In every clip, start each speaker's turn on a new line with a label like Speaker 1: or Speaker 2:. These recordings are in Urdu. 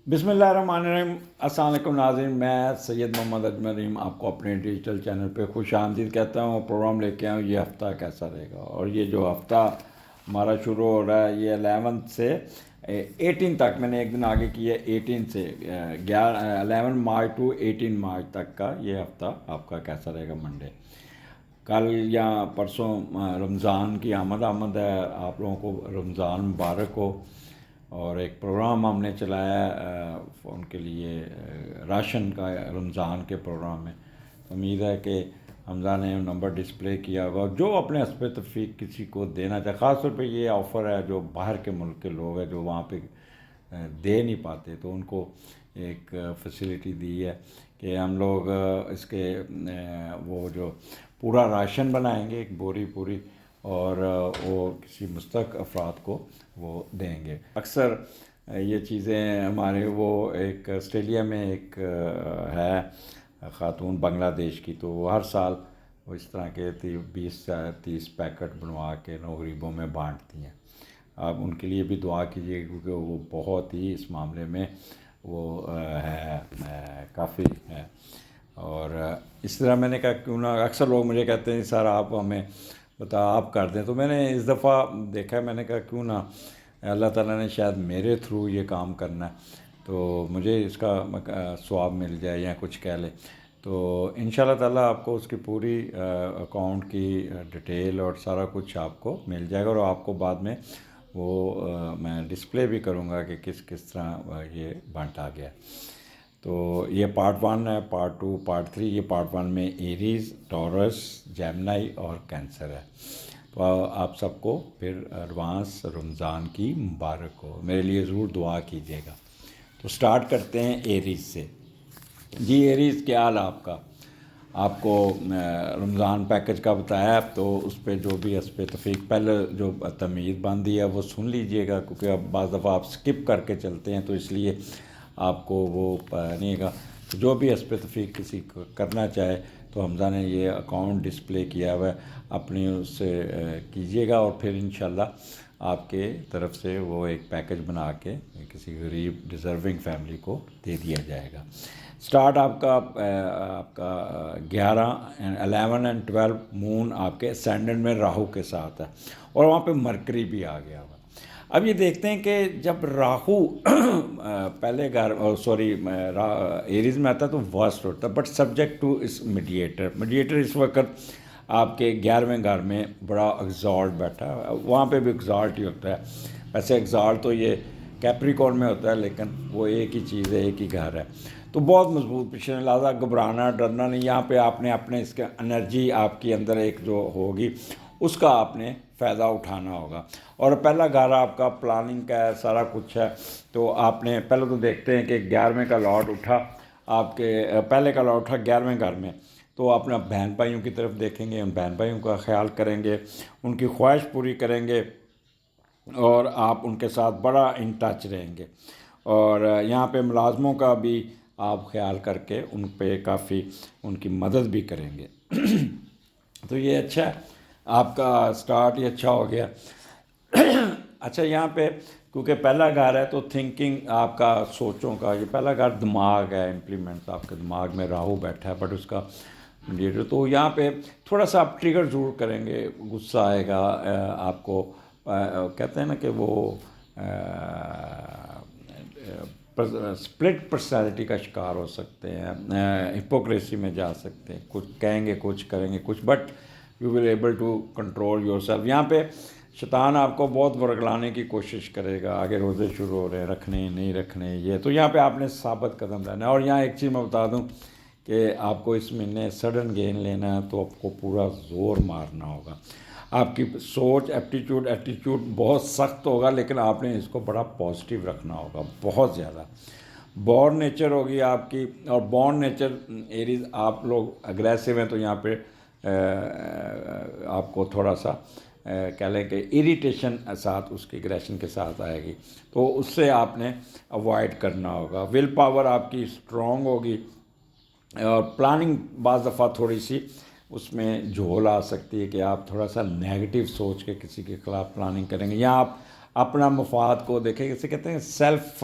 Speaker 1: بسم اللہ الرحمن الرحیم۔ السلام علیکم ناظرین، میں سید محمد اجمل رحیم آپ کو اپنے ڈیجیٹل چینل پہ خوش آمدید کہتا ہوں۔ پروگرام لے کے آؤں یہ ہفتہ کیسا رہے گا، اور یہ جو ہفتہ ہمارا شروع ہو رہا ہے یہ 11 سے 18 تک، میں نے ایک دن آگے کی ہے 18 سے 11 مارچ ٹو 18 مارچ تک کا یہ ہفتہ آپ کا کیسا رہے گا۔ منڈے کل یا پرسوں رمضان کی آمد ہے، آپ لوگوں کو رمضان مبارک ہو۔ اور ایک پروگرام ہم نے چلایا ہے ان کے لیے، راشن کا رمضان کے پروگرام میں۔ امید ہے کہ حمزہ نے نمبر ڈسپلے کیا ہوگا، جو اپنے حسب تفریق کسی کو دینا چاہے۔ خاص طور پہ یہ آفر ہے جو باہر کے ملک کے لوگ ہیں جو وہاں پہ دے نہیں پاتے، تو ان کو ایک فیسلٹی دی ہے کہ ہم لوگ اس کے وہ جو پورا راشن بنائیں گے، ایک بوری پوری، اور وہ کسی مستحق افراد کو وہ دیں گے۔ اکثر یہ چیزیں ہمارے وہ ایک آسٹریلیا میں ایک ہے خاتون بنگلہ دیش کی، تو وہ ہر سال وہ اس طرح کے 20 سے 30 پیکٹ بنوا کے غریبوں میں بانٹتی ہیں۔ آپ ان کے لیے بھی دعا کیجیے کیونکہ وہ بہت ہی اس معاملے میں وہ ہے کافی ہے۔ اور اس طرح میں نے کہا کیوں نہ، اکثر لوگ مجھے کہتے ہیں سر آپ ہمیں آپ کر دیں، تو میں نے اس دفعہ دیکھا، میں نے کہا کیوں نہ، اللہ تعالیٰ نے شاید میرے تھرو یہ کام کرنا ہے تو مجھے اس کا ثواب مل جائے یا کچھ کہہ لے، تو انشاءاللہ تعالیٰ آپ کو اس کی پوری اکاؤنٹ کی ڈیٹیل اور سارا کچھ آپ کو مل جائے گا، اور آپ کو بعد میں وہ میں ڈسپلے بھی کروں گا کہ کس طرح یہ بانٹا گیا۔ تو یہ پارٹ 1 ہے، پارٹ 2، پارٹ 3۔ یہ پارٹ 1 میں ایریز، ٹورس، جیمنائی اور کینسر ہے۔ تو آپ سب کو پھر ایڈوانس رمضان کی مبارک ہو، میرے لیے ضرور دعا کیجیے گا۔ تو سٹارٹ کرتے ہیں ایریز سے۔ جی ایریز، کیا حال آپ کا؟ آپ کو رمضان پیکج کا بتایا، تو اس پہ جو بھی حسب تفریق پہلے جو تمیز باندھی ہے وہ سن لیجئے گا، کیونکہ اب بعض دفعہ آپ سکپ کر کے چلتے ہیں تو اس لیے آپ کو وہ نہیں گا۔ جو بھی حسب تفریق کسی کو کرنا چاہے تو حمزہ نے یہ اکاؤنٹ ڈسپلے کیا ہوا ہے، اپنی اس سے کیجیے گا، اور پھر انشاءاللہ آپ کے طرف سے وہ ایک پیکج بنا کے کسی غریب ڈیزرونگ فیملی کو دے دیا جائے گا۔ سٹارٹ آپ کا 11 اینڈ 12 مون آپ کے اسینڈنٹ میں راہو کے ساتھ ہے، اور وہاں پہ مرکری بھی آ گیا ہوا۔ اب یہ دیکھتے ہیں کہ جب راہو پہلے ایریز میں آتا ہے تو ورسٹ ہوتا ہے، بٹ سبجیکٹ ٹو اس میڈیٹر اس وقت آپ کے 11ویں گھر میں بڑا ایگزالٹ بیٹھا ہے، وہاں پہ بھی ایگزالٹ ہی ہوتا ہے۔ ویسے ایگزالٹ تو یہ کیپریکورن میں ہوتا ہے، لیکن وہ ایک ہی چیز ہے، ایک ہی گھر ہے، تو بہت مضبوط پوزیشن ہے، لہٰذا گھبرانا ڈرنا نہیں۔ یہاں پہ آپ نے اپنے اس کے انرجی آپ کی اندر ایک جو ہوگی اس کا آپ نے فائدہ اٹھانا ہوگا۔ اور پہلا گھر آپ کا پلاننگ کا ہے، سارا کچھ ہے، تو آپ نے پہلے تو دیکھتے ہیں کہ 11ویں کا لاٹ اٹھا آپ کے، پہلے کا لاٹ اٹھا 11ویں گھر میں، تو اپنا بہن بھائیوں کی طرف دیکھیں گے، ان بہن بھائیوں کا خیال کریں گے، ان کی خواہش پوری کریں گے، اور آپ ان کے ساتھ بڑا ان ٹچ رہیں گے، اور یہاں پہ ملازموں کا بھی آپ خیال کر کے ان پہ کافی ان کی مدد بھی کریں گے۔ تو یہ اچھا ہے، آپ کا سٹارٹ یہ اچھا ہو گیا۔ اچھا، یہاں پہ کیونکہ پہلا گھر ہے تو تھنکنگ آپ کا، سوچوں کا، یہ پہلا گھر دماغ ہے، امپلیمنٹس آپ کے دماغ میں راہو بیٹھا ہے، بٹ اس کا لیڈر، تو یہاں پہ تھوڑا سا آپ ٹریگر ضرور کریں گے، غصہ آئے گا آپ کو، کہتے ہیں نا کہ وہ اسپلٹ پرسنالٹی کا شکار ہو سکتے ہیں، ہپوکریسی میں جا سکتے ہیں، کچھ کہیں گے کچھ کریں گے کچھ، but you will able to control yourself. یہاں پہ شیطان آپ کو بہت ورگلانے کی کوشش کرے گا، آگے روزے شروع ہو رہے ہیں، رکھنے نہیں رکھنے، یہ تو یہاں پہ آپ نے ثابت قدم رہنا ہے۔ اور یہاں ایک چیز میں بتا دوں کہ آپ کو اس مہینے سڈن گین لینا ہے تو آپ کو پورا زور مارنا ہوگا، آپ کی سوچ، ایٹیٹیوڈ بہت سخت ہوگا، لیکن آپ نے اس کو بڑا پازیٹیو رکھنا ہوگا، بہت زیادہ۔ بورن نیچر ہوگی آپ کی، اور بورن نیچر ایریز آپ لوگ اگریسو ہیں، تو یہاں پہ آپ کو تھوڑا سا کہہ لیں کہ اریٹیشن ساتھ اس کی اگریشن کے ساتھ آئے گی، تو اس سے آپ نے اوائڈ کرنا ہوگا۔ ول پاور آپ کی اسٹرانگ ہوگی، اور پلاننگ بعض دفعہ تھوڑی سی اس میں جھول آ سکتی ہے کہ آپ تھوڑا سا نیگیٹو سوچ کے کسی کے خلاف پلاننگ کریں گے، یا آپ اپنا مفاد کو دیکھیں، جسے کہتے ہیں سیلف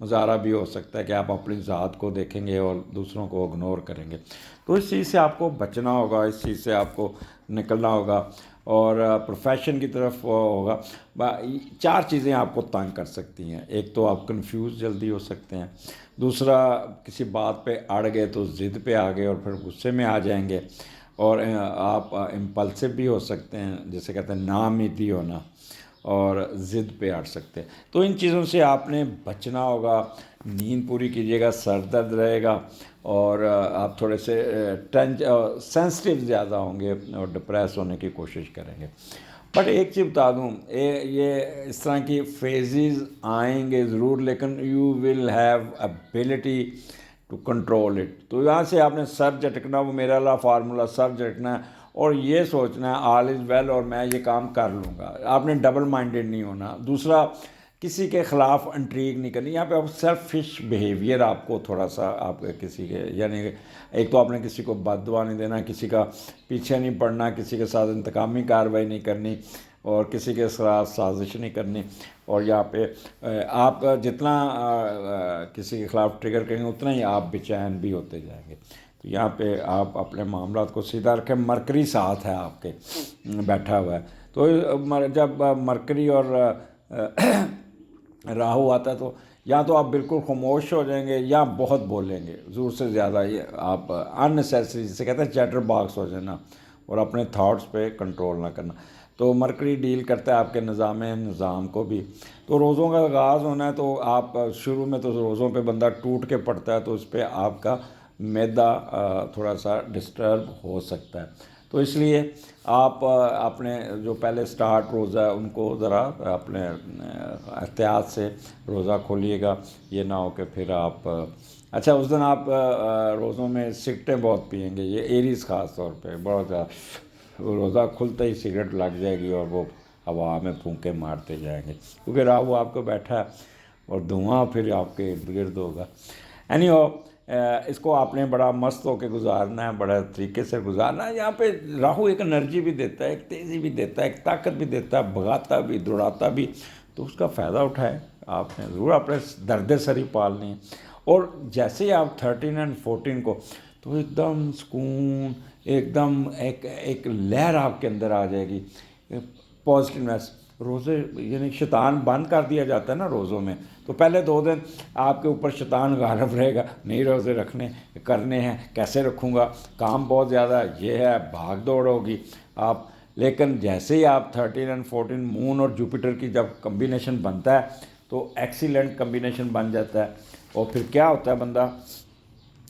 Speaker 1: مظاہرہ بھی ہو سکتا ہے کہ آپ اپنی ذات کو دیکھیں گے اور دوسروں کو اگنور کریں گے. تو اس چیز سے آپ کو بچنا ہوگا, اس چیز سے آپ کو نکلنا ہوگا. اور پروفیشن کی طرف ہوگا. 4 چیزیں آپ کو تنگ کر سکتی ہیں. ایک تو آپ کنفیوز جلدی ہو سکتے ہیں, دوسرا کسی بات پہ اڑ گئے تو ضد پہ آ گئے اور پھر غصے میں آ جائیں گے, اور آپ امپلسو بھی ہو سکتے ہیں, جیسے کہتے ہیں نامیتی ہونا, اور ضد پہ اڑ سکتے ہیں. تو ان چیزوں سے آپ نے بچنا ہوگا. نیند پوری کیجیے گا, سر درد رہے گا, اور آپ تھوڑے سے سینسٹیو زیادہ ہوں گے اور ڈپریس ہونے کی کوشش کریں گے. بٹ ایک چیز بتا دوں, یہ اس طرح کی فیزز آئیں گے ضرور, لیکن you will have ability to control it. تو یہاں سے آپ نے سر جھٹکنا, وہ میرا لا فارمولا, سر جھٹکنا ہے اور یہ سوچنا ہے آل از ویل اور میں یہ کام کر لوں گا. آپ نے ڈبل مائنڈیڈ نہیں ہونا. دوسرا, کسی کے خلاف انٹریگ نہیں کرنی. یہاں پہ آپ سیلفش بیہیویئر آپ کو تھوڑا سا, آپ کسی کے یعنی ایک تو آپ نے کسی کو بد دعا نہیں دینا, کسی کا پیچھے نہیں پڑنا, کسی کے ساتھ انتقامی کارروائی نہیں کرنی, اور کسی کے خلاف سازش نہیں کرنی. اور یہاں پہ آپ جتنا کسی کے خلاف ٹریگر کریں گے اتنا ہی آپ بے چین بھی ہوتے جائیں گے. تو یہاں پہ آپ اپنے معاملات کو سیدھا رکھیں. مرکری ساتھ ہے آپ کے بیٹھا ہوا ہے, تو جب مرکری اور راہو آتا ہے تو یا تو آپ بالکل خاموش ہو جائیں گے یا بہت بولیں گے زور سے زیادہ. یہ آپ اننیسیسری, جسے کہتے ہیں چیٹر باکس ہو جانا اور اپنے تھاٹس پہ کنٹرول نہ کرنا. تو مرکری ڈیل کرتا ہے آپ کے نظام کو بھی. تو روزوں کا آغاز ہونا ہے, تو آپ شروع میں تو روزوں پہ بندہ ٹوٹ کے پڑتا ہے, تو اس پہ آپ کا معدہ تھوڑا سا ڈسٹرب ہو سکتا ہے. تو اس لیے آپ اپنے جو پہلے سٹارٹ روزہ ہے ان کو ذرا اپنے احتیاط سے روزہ کھولیے گا. یہ نہ ہو کہ پھر آپ اچھا اس دن آپ روزوں میں سگریٹیں بہت پئیں گے. یہ ایریز خاص طور پہ بہت زیادہ, روزہ کھلتے ہی سگریٹ لگ جائے گی اور وہ ہوا میں پھونکے مارتے جائیں گے, کیونکہ راہو آپ کو بیٹھا ہے اور دھواں پھر آپ کے ارد گرد ہوگا. اینی ہو, اس کو آپ نے بڑا مست ہو کے گزارنا ہے, بڑا طریقے سے گزارنا ہے. یہاں پہ راہو ایک انرجی بھی دیتا ہے, ایک تیزی بھی دیتا ہے, ایک طاقت بھی دیتا ہے, بھگاتا بھی, دوڑاتا بھی. تو اس کا فائدہ اٹھائے. آپ نے ضرور اپنے درد سری پالنی ہے. اور جیسے ہی آپ 13 اور 14 کو, تو ایک دم سکون, ایک دم ایک لہر آپ کے اندر آ جائے گی, پازیٹیونیس. روزے یعنی شیطان بند کر دیا جاتا ہے نا روزوں میں, تو پہلے 2 دن آپ کے اوپر شیطان غالب رہے گا, نہیں روزے کرنے ہیں, کیسے رکھوں گا, کام بہت زیادہ ہے, یہ ہے, بھاگ دوڑ ہوگی آپ. لیکن جیسے ہی آپ 13 اور 14 مون اور جوپیٹر کی جب کمبینیشن بنتا ہے تو ایکسیلنٹ کمبینیشن بن جاتا ہے. اور پھر کیا ہوتا ہے, بندہ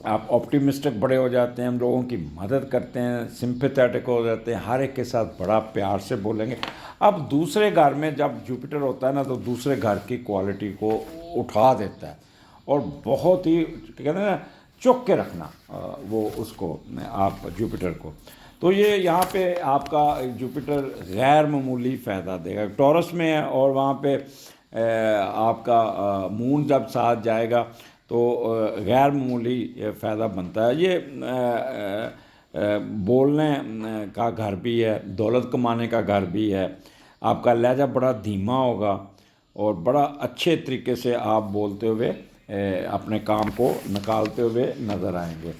Speaker 1: آپ آپٹیمسٹک بڑے ہو جاتے ہیں, ہم لوگوں کی مدد کرتے ہیں, سمپیتھیٹک ہو جاتے ہیں, ہر ایک کے ساتھ بڑا پیار سے بولیں گے. اب دوسرے گھر میں جب جوپیٹر ہوتا ہے نا, تو دوسرے گھر کی کوالٹی کو اٹھا دیتا ہے, اور بہت ہی کہتے ہیں نا چک کے رکھنا وہ اس کو, آپ جوپیٹر کو. تو یہ یہاں پہ آپ کا جوپیٹر غیر معمولی فائدہ دے گا. ٹورس میں ہے اور وہاں پہ آپ کا مون جب ساتھ جائے گا تو غیر معمولی فائدہ بنتا ہے. یہ بولنے کا گھر بھی ہے, دولت کمانے کا گھر بھی ہے. آپ کا لہجہ بڑا دھیما ہوگا اور بڑا اچھے طریقے سے آپ بولتے ہوئے اپنے کام کو نکالتے ہوئے نظر آئیں گے.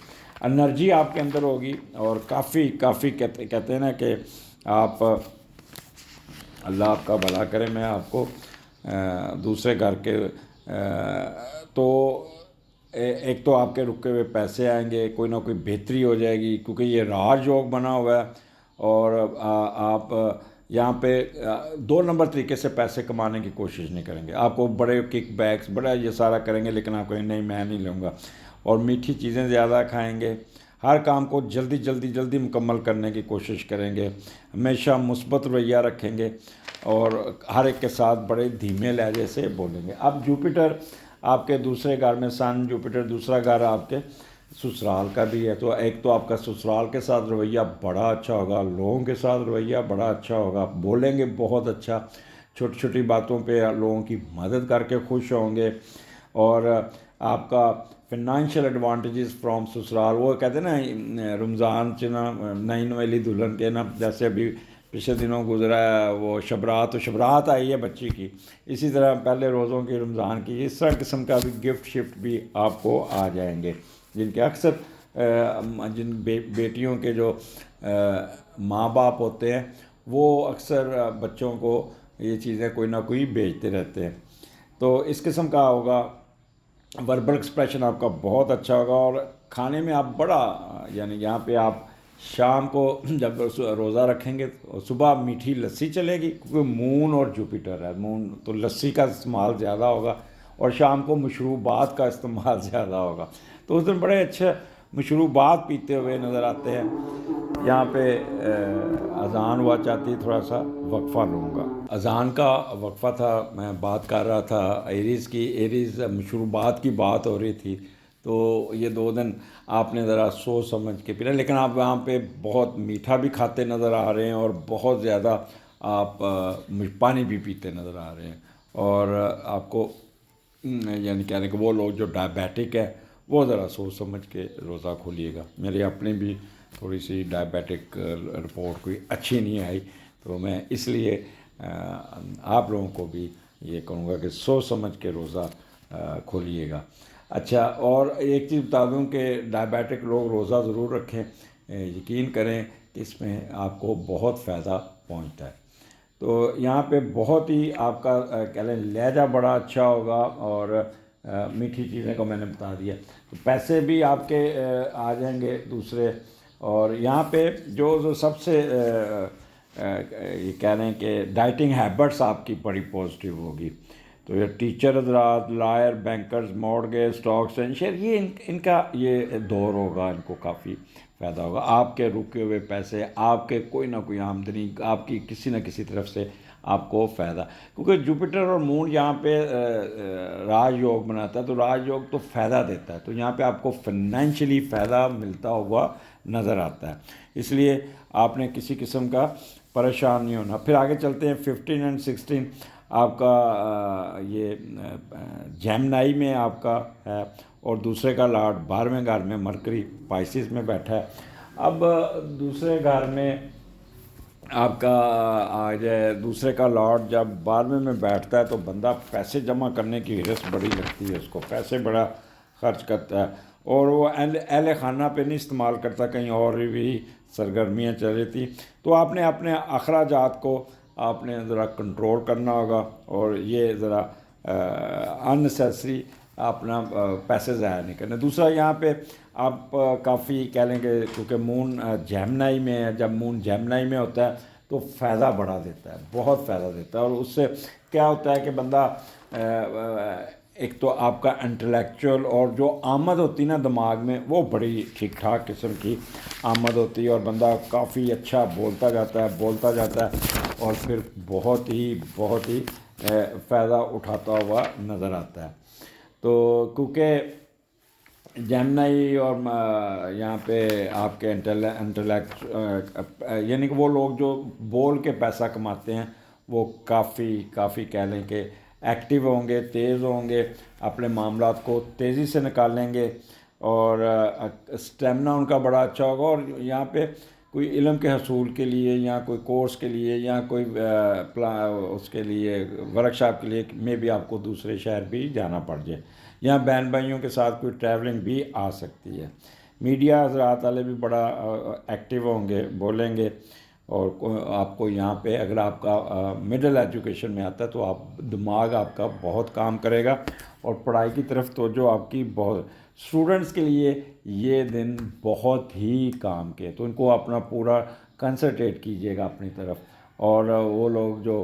Speaker 1: انرجی آپ کے اندر ہوگی, اور کافی کہتے ہیں نا کہ آپ, اللہ آپ کا بھلا کرے. میں آپ کو دوسرے گھر کے تو ایک تو آپ کے رکے ہوئے پیسے آئیں گے, کوئی نہ کوئی بہتری ہو جائے گی, کیونکہ یہ راج یوگ بنا ہوا ہے. اور آپ یہاں پہ 2 نمبر طریقے سے پیسے کمانے کی کوشش نہیں کریں گے. آپ کو بڑے کک بیکس بڑا یہ سارا کریں گے, لیکن آپ کہیں نہیں میں نہیں لوں گا. اور میٹھی چیزیں زیادہ کھائیں گے, ہر کام کو جلدی مکمل کرنے کی کوشش کریں گے, ہمیشہ مثبت رویہ رکھیں گے, اور ہر ایک کے ساتھ بڑے دھیمے لہجے سے بولیں گے. اب جوپیٹر آپ کے دوسرے گھر میں, سن جوپیٹر دوسرا گھر آپ کے سسرال کا بھی ہے. تو ایک تو آپ کا سسرال کے ساتھ رویہ بڑا اچھا ہوگا, لوگوں کے ساتھ رویہ بڑا اچھا ہوگا, بولیں گے بہت اچھا, چھوٹی چھوٹی باتوں پہ لوگوں کی مدد کر کے خوش ہوں گے. اور آپ کا فائنینشیل ایڈوانٹیجز فرام سسرال, وہ کہتے ہیں نا رمضان چنا نئی نویلی دلہن کے نا, جیسے ابھی پچھلے دنوں گزرا ہے وہ شبرات، تو شبرات آئی ہے بچی کی، اسی طرح پہلے روزوں کی، رمضان کی، اس طرح قسم کا بھی گفٹ شفٹ بھی آپ کو آ جائیں گے، جن کے اکثر جن بیٹیوں کے جو ماں باپ ہوتے ہیں وہ اکثر بچوں کو یہ چیزیں کوئی نہ کوئی بیچتے رہتے ہیں. تو اس قسم کا ہوگا، وربل ایکسپریشن آپ کا بہت اچھا ہوگا. اور کھانے میں آپ بڑا، یعنی یہاں پہ آپ شام کو جب روزہ رکھیں گے تو صبح میٹھی لسی چلے گی، کیونکہ مون اور جوپیٹر ہے، مون تو لسی کا استعمال زیادہ ہوگا، اور شام کو مشروبات کا استعمال زیادہ ہوگا. تو اس دن بڑے اچھے مشروبات پیتے ہوئے نظر آتے ہیں. یہاں پہ اذان ہوا چاہتی ہے، تھوڑا سا وقفہ لوں گا. اذان کا وقفہ تھا، میں بات کر رہا تھا ایریز کی، ایریز مشروبات کی بات ہو رہی تھی. تو یہ 2 دن آپ نے ذرا سوچ سمجھ کے پینا، لیکن آپ وہاں پہ بہت میٹھا بھی کھاتے نظر آ رہے ہیں، اور بہت زیادہ آپ پانی بھی پیتے نظر آ رہے ہیں. اور آپ کو یعنی کہنے کہ وہ لوگ جو ڈائبیٹک ہے وہ ذرا سوچ سمجھ کے روزہ کھولیے گا. میری اپنی بھی تھوڑی سی ڈائبیٹک رپورٹ کوئی اچھی نہیں آئی، تو میں اس لیے آپ لوگوں کو بھی یہ کہوں گا کہ سوچ سمجھ کے روزہ کھولیے گا. اچھا، اور ایک چیز بتا دوں کہ ڈائبیٹک لوگ روزہ ضرور رکھیں، یقین کریں کہ اس میں آپ کو بہت فائدہ پہنچتا ہے. تو یہاں پہ بہت ہی آپ کا کہہ لیں لہجہ بڑا اچھا ہوگا، اور میٹھی چیزیں کو میں نے بتا دیا، تو پیسے بھی آپ کے آ جائیں گے دوسرے. اور یہاں پہ جو سب سے یہ کہہ رہے ہیں کہ ڈائٹنگ ہیبٹس آپ کی بڑی پازیٹیو ہوگی. تو یہ ٹیچر حضرات، lawyer, bankers, mortgage, stocks and share, یہ ان کا یہ دور ہوگا، ان کو کافی فائدہ ہوگا. آپ کے رکے ہوئے پیسے، آپ کے کوئی نہ کوئی آمدنی، آپ کی کسی نہ کسی طرف سے آپ کو فائدہ، کیونکہ جوپیٹر اور مون یہاں پہ راج یوگ بناتا ہے، تو راج یوگ تو فائدہ دیتا ہے، تو یہاں پہ آپ کو فنینشلی فائدہ ملتا ہوا نظر آتا ہے. اس لیے آپ نے کسی قسم کا پریشان نہیں ہونا. پھر آگے چلتے ہیں. 15 اور 16 آپ کا یہ جیمنائی میں آپ کا ہے، اور دوسرے کا لاڈ 12ویں گھر میں مرکری پائسس میں بیٹھا ہے. اب دوسرے گھر میں آپ کا آ جائے، دوسرے کا لاڈ جب 12ویں میں بیٹھتا ہے تو بندہ پیسے جمع کرنے کی ہرس بڑی لگتی ہے، اس کو پیسے بڑا خرچ کرتا ہے، اور وہ اہل خانہ پہ نہیں استعمال کرتا، کہیں اور بھی سرگرمیاں چل رہی تھیں. تو آپ نے اپنے اخراجات کو آپ نے ذرا کنٹرول کرنا ہوگا، اور یہ ذرا اننیسیسری اپنا پیسے ضائع نہیں کرنے. دوسرا یہاں پہ آپ کافی کہہ لیں کہ کیونکہ مون جیمنائی میں ہے، جب مون جیمنائی میں ہوتا ہے تو فائدہ بڑھا دیتا ہے، بہت فائدہ دیتا ہے. اور اس سے کیا ہوتا ہے کہ بندہ ایک تو آپ کا انٹلیکچوئل اور جو آمد ہوتی نا دماغ میں، وہ بڑی ٹھیک ٹھاک قسم کی آمد ہوتی ہے، اور بندہ کافی اچھا بولتا جاتا ہے اور پھر بہت ہی فائدہ اٹھاتا ہوا نظر آتا ہے. تو کیونکہ جیمنائی اور یہاں پہ آپ کے انٹلیکٹ یعنی کہ وہ لوگ جو بول کے پیسہ کماتے ہیں وہ کافی کہہ لیں کہ ایکٹیو ہوں گے، تیز ہوں گے، اپنے معاملات کو تیزی سے نکالیں گے، اور اسٹیمنا ان کا بڑا اچھا ہوگا. اور یہاں پہ کوئی علم کے حصول کے لیے، یا کوئی کورس کے لیے، یا کوئی اس کے لیے ورکشاپ کے لیے میں بھی آپ کو دوسرے شہر بھی جانا پڑ جائے، یہاں بہن بھائیوں کے ساتھ کوئی ٹریولنگ بھی آ سکتی ہے. میڈیا حضرات والے بھی بڑا ایکٹیو ہوں گے، بولیں گے. اور آپ کو یہاں پہ اگر آپ کا مڈل ایجوکیشن میں آتا ہے تو دماغ آپ کا بہت کام کرے گا، اور پڑھائی کی طرف توجہ آپ کی بہت. اسٹوڈنٹس کے لیے یہ دن بہت ہی کام کے، تو ان کو اپنا پورا کنسنٹریٹ کیجیے گا اپنی طرف. اور وہ لوگ جو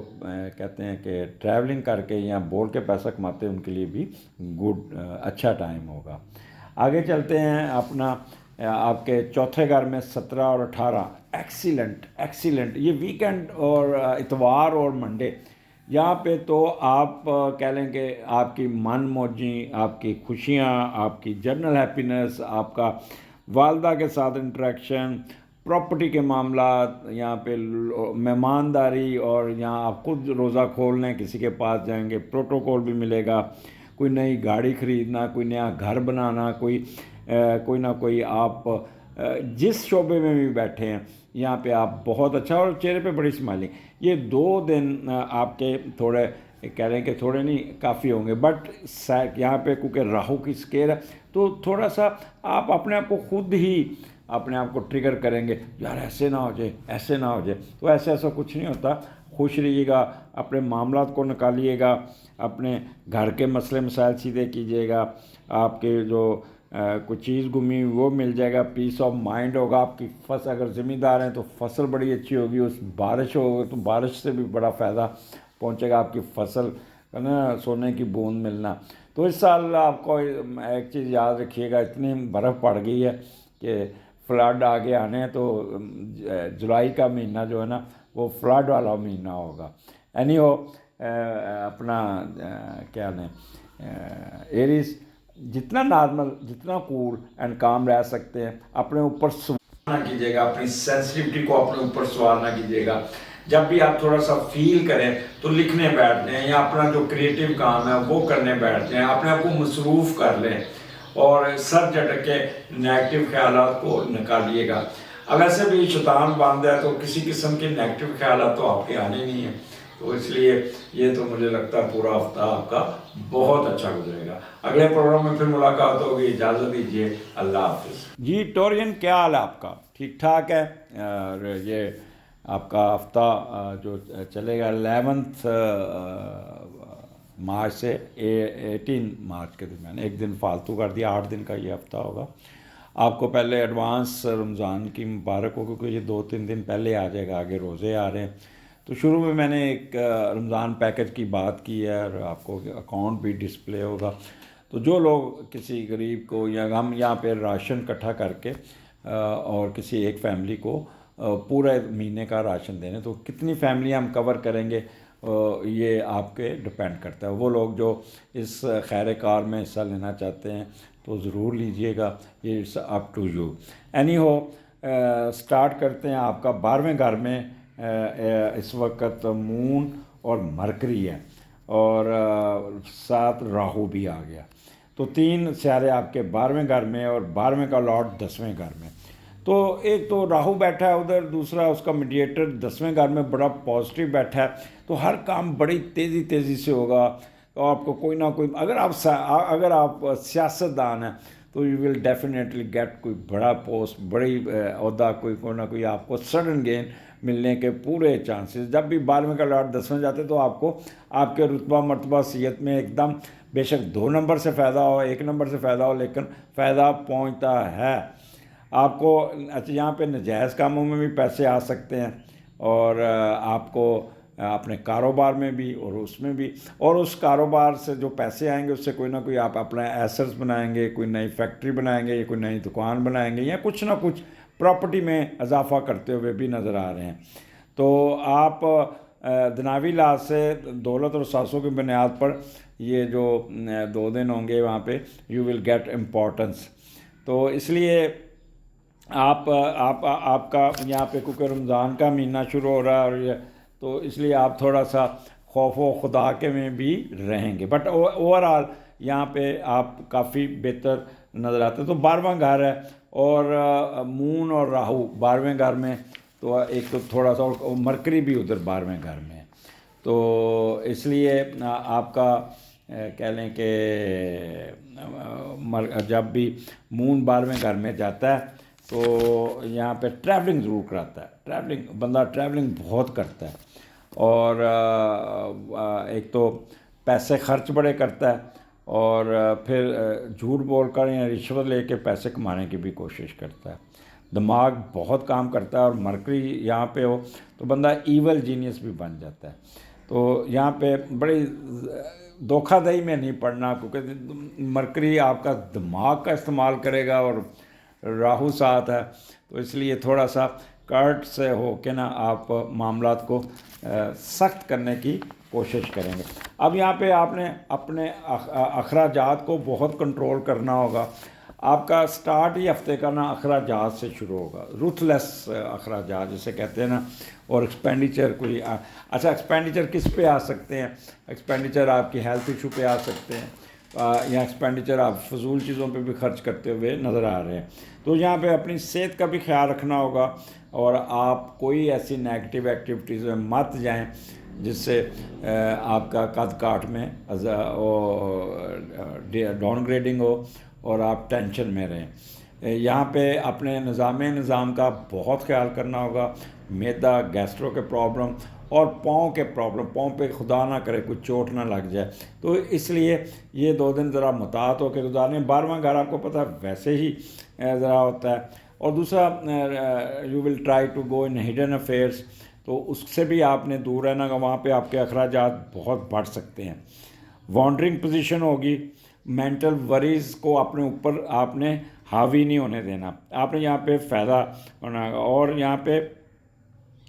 Speaker 1: کہتے ہیں کہ ٹریولنگ کر کے یا بول کے پیسہ کماتے ہیں، ان کے لیے بھی اچھا ٹائم ہوگا. آگے چلتے ہیں. اپنا آپ کے چوتھے گھر میں 17 اور 18 ایکسیلنٹ. یہ ویکینڈ اور اتوار اور منڈے، یہاں پہ تو آپ کہہ لیں کہ آپ کی من موجی، آپ کی خوشیاں، آپ کی جنرل ہیپینس، آپ کا والدہ کے ساتھ انٹریکشن، پراپرٹی کے معاملات، یہاں پہ مہمانداری، اور یہاں آپ خود روزہ کھولنے کسی کے پاس جائیں گے، پروٹوکول بھی ملے گا. کوئی نئی گاڑی خریدنا، کوئی نیا گھر بنانا، کوئی نہ کوئی آپ جس شعبے میں بھی بیٹھے ہیں یہاں پہ آپ بہت اچھا، اور چہرے پہ بڑی اسمائلنگ. یہ 2 دن آپ کے تھوڑے کہہ رہے ہیں کہ تھوڑے نہیں کافی ہوں گے، بٹ یہاں پہ کیونکہ راہو کی اسکیئر ہے تو تھوڑا سا آپ اپنے آپ کو خود ہی اپنے آپ کو ٹریگر کریں گے، یار ایسے نہ ہو جائے، ایسے نہ ہو جائے. تو ایسا کچھ نہیں ہوتا. خوش رہیے گا، اپنے معاملات کو نکالیے گا، اپنے گھر کے مسئلے مسائل سیدھے کیجیے گا. آپ کے جو کوئی چیز گمی وہ مل جائے گا، پیس آف مائنڈ ہوگا. آپ کی فصل اگر ذمہ دار ہیں تو فصل بڑی اچھی ہوگی، اس بارش ہوگی تو بارش سے بھی بڑا فائدہ پہنچے گا آپ کی فصل ہے نا، سونے کی بوند ملنا. تو اس سال آپ کو ایک چیز یاد رکھیے گا، اتنی برف پڑ گئی ہے کہ فلڈ آگے آنے ہیں. تو جولائی کا مہینہ جو ہے نا وہ فلڈ والا مہینہ ہوگا. اینی ہو اپنا کیا نام ایریز جتنا نارمل، جتنا کول اینڈ کام رہ سکتے ہیں، اپنے اوپر سوال نہ کیجیے گا، اپنی سینسٹیوٹی کو اپنے اوپر سوال نہ کیجیے گا. جب بھی آپ تھوڑا سا فیل کریں تو لکھنے بیٹھ جائیں یا اپنا جو کریٹیو کام ہے وہ کرنے بیٹھ جائیں، اپنے آپ کو مصروف کر لیں اور سر جھٹک کے نیگیٹو خیالات کو نکالیے گا. اب ایسے بھی شیطان باندھ ہے تو کسی قسم کے نیگیٹو خیالات تو آپ کے آنے نہیں ہیں. تو اس لیے یہ تو مجھے لگتا ہے پورا ہفتہ آپ کا بہت اچھا گزرے گا. اگلے پروگرام میں پھر ملاقات ہوگی. اجازت دیجیے، اللہ حافظ. جی ٹورین، کیا حال ہے آپ کا؟ ٹھیک ٹھاک ہے؟ اور یہ آپ کا ہفتہ جو چلے گا 11 مارچ سے 18 مارچ کے درمیان، ایک دن فالتو کر دیا، 8 دن کا یہ ہفتہ ہوگا. آپ کو پہلے ایڈوانس رمضان کی مبارک ہو، کیونکہ یہ 2-3 دن پہلے آ جائے گا، آگے روزے آ رہے ہیں. تو شروع میں نے ایک رمضان پیکج کی بات کی ہے اور آپ کو اکاؤنٹ بھی ڈسپلے ہوگا. تو جو لوگ کسی غریب کو، یا ہم یہاں پہ راشن اکٹھا کر کے اور کسی ایک فیملی کو پورے مہینے کا راشن دینے، تو کتنی فیملیاں ہم کور کریں گے یہ آپ کے ڈپینڈ کرتا ہے. وہ لوگ جو اس خیر کار میں حصہ لینا چاہتے ہیں تو ضرور لیجئے گا، یہ it's up to you. Anyhow start کرتے ہیں. آپ کا 12ویں گھر میں اس وقت مون اور مرکری ہے اور ساتھ راہو بھی آ گیا. تو 3 سیارے آپ کے 12ویں گھر میں اور 12ویں کا لاٹ 10ویں گھر میں. تو ایک تو راہو بیٹھا ہے ادھر، دوسرا اس کا میڈیٹر 10ویں گھر میں بڑا پازیٹیو بیٹھا ہے. تو ہر کام بڑی تیزی سے ہوگا. تو آپ کو کوئی نہ کوئی، اگر آپ سیاست دان ہیں تو یو ول ڈیفینیٹلی گیٹ کوئی بڑا پوسٹ، بڑی عہدہ، کوئی نہ کوئی آپ کو سڈن گین ملنے کے پورے چانسز. جب بھی 12ویں کا لاٹ 10ویں جاتے تو آپ کو آپ کے رتبہ مرتبہ صحت میں ایک دم، بے شک 2 نمبر سے فائدہ ہو، 1 نمبر سے فائدہ ہو، لیکن فائدہ پہنچتا ہے آپ کو. اچھا، یہاں پہ نجائز کاموں میں بھی پیسے آ سکتے ہیں اور آپ کو اپنے کاروبار میں بھی اور اس میں بھی، اور اس کاروبار سے جو پیسے آئیں گے اس سے کوئی نہ کوئی آپ اپنا ایسٹس بنائیں گے، کوئی نئی فیکٹری بنائیں گے یا کوئی نئی دکان بنائیں گے یا کچھ نہ کچھ پراپرٹی میں اضافہ کرتے ہوئے بھی نظر آ رہے ہیں. تو آپ دناوی لحاظ سے دولت اور ساسوں کی بنیاد پر یہ جو 2 دن ہوں گے وہاں پہ یو ول گیٹ امپورٹنس. تو اس لیے آپ کا یہاں پہ کیونکہ رمضان کا مہینہ شروع ہو رہا ہے اور یہ، تو اس لیے آپ تھوڑا سا خوف و خدا کے میں بھی رہیں گے. بٹ اوور آل یہاں پہ آپ کافی بہتر نظر آتے ہیں. تو 12واں گھر ہے اور مون اور راہو 12ویں گھر میں، تو ایک تو تھوڑا سا مرکری بھی ادھر 12ویں گھر میں ہے. تو اس لیے آپ کا کہہ لیں کہ جب بھی مون 12ویں گھر میں جاتا ہے تو یہاں پہ ٹریولنگ ضرور کراتا ہے. بندہ ٹریولنگ بہت کرتا ہے اور ایک تو پیسے خرچ بڑے کرتا ہے اور پھر جھوٹ بول کر یا رشوت لے کے پیسے کمانے کی بھی کوشش کرتا ہے. دماغ بہت کام کرتا ہے اور مرکری یہاں پہ ہو تو بندہ ایول جینیس بھی بن جاتا ہے. تو یہاں پہ بڑی دھوکہ دہی میں نہیں پڑنا، کیونکہ مرکری آپ کا دماغ کا استعمال کرے گا اور راہو ساتھ ہے. تو اس لیے تھوڑا سا کرٹ سے ہو کے نا آپ معاملات کو سخت کرنے کی کوشش کریں گے. اب یہاں پہ آپ نے اپنے اخراجات کو بہت کنٹرول کرنا ہوگا. آپ کا سٹارٹ ہی ہفتے کا نا اخراجات سے شروع ہوگا، روتھ لیس اخراجات جسے کہتے ہیں نا. اور ایکسپینڈیچر کوئی اچھا ایکسپینڈیچر کس پہ آ سکتے ہیں؟ ایکسپینڈیچر آپ کی ہیلتھ ایشو پہ آ سکتے ہیں، یا ایکسپینڈیچر آپ فضول چیزوں پہ بھی خرچ کرتے ہوئے نظر آ رہے ہیں. تو یہاں پہ اپنی صحت کا بھی خیال رکھنا ہوگا اور آپ کوئی ایسی نیگیٹو ایکٹیویٹیز میں مت جائیں جس سے آپ کا قد کاٹ میں ڈاؤن گریڈنگ ہو اور آپ ٹینشن میں رہیں. یہاں پہ اپنے نظام کا بہت خیال کرنا ہوگا. میدا، گیسٹرو کے پرابلم اور پاؤں کے پرابلم، پاؤں پہ خدا نہ کرے کچھ چوٹ نہ لگ جائے، تو اس لیے یہ 2 دن ذرا محتاط ہو کے گزارنے. 12واں گھر آپ کو پتہ ویسے ہی ذرا ہوتا ہے. اور دوسرا you will try to go in hidden affairs, تو اس سے بھی آپ نے دور رہنا گا. وہاں پہ آپ کے اخراجات بہت بڑھ سکتے ہیں. وانڈرنگ پوزیشن ہوگی. مینٹل وریز کو اپنے اوپر آپ نے حاوی نہیں ہونے دینا. آپ نے یہاں پہ فائدہ ہونا گا. اور یہاں پہ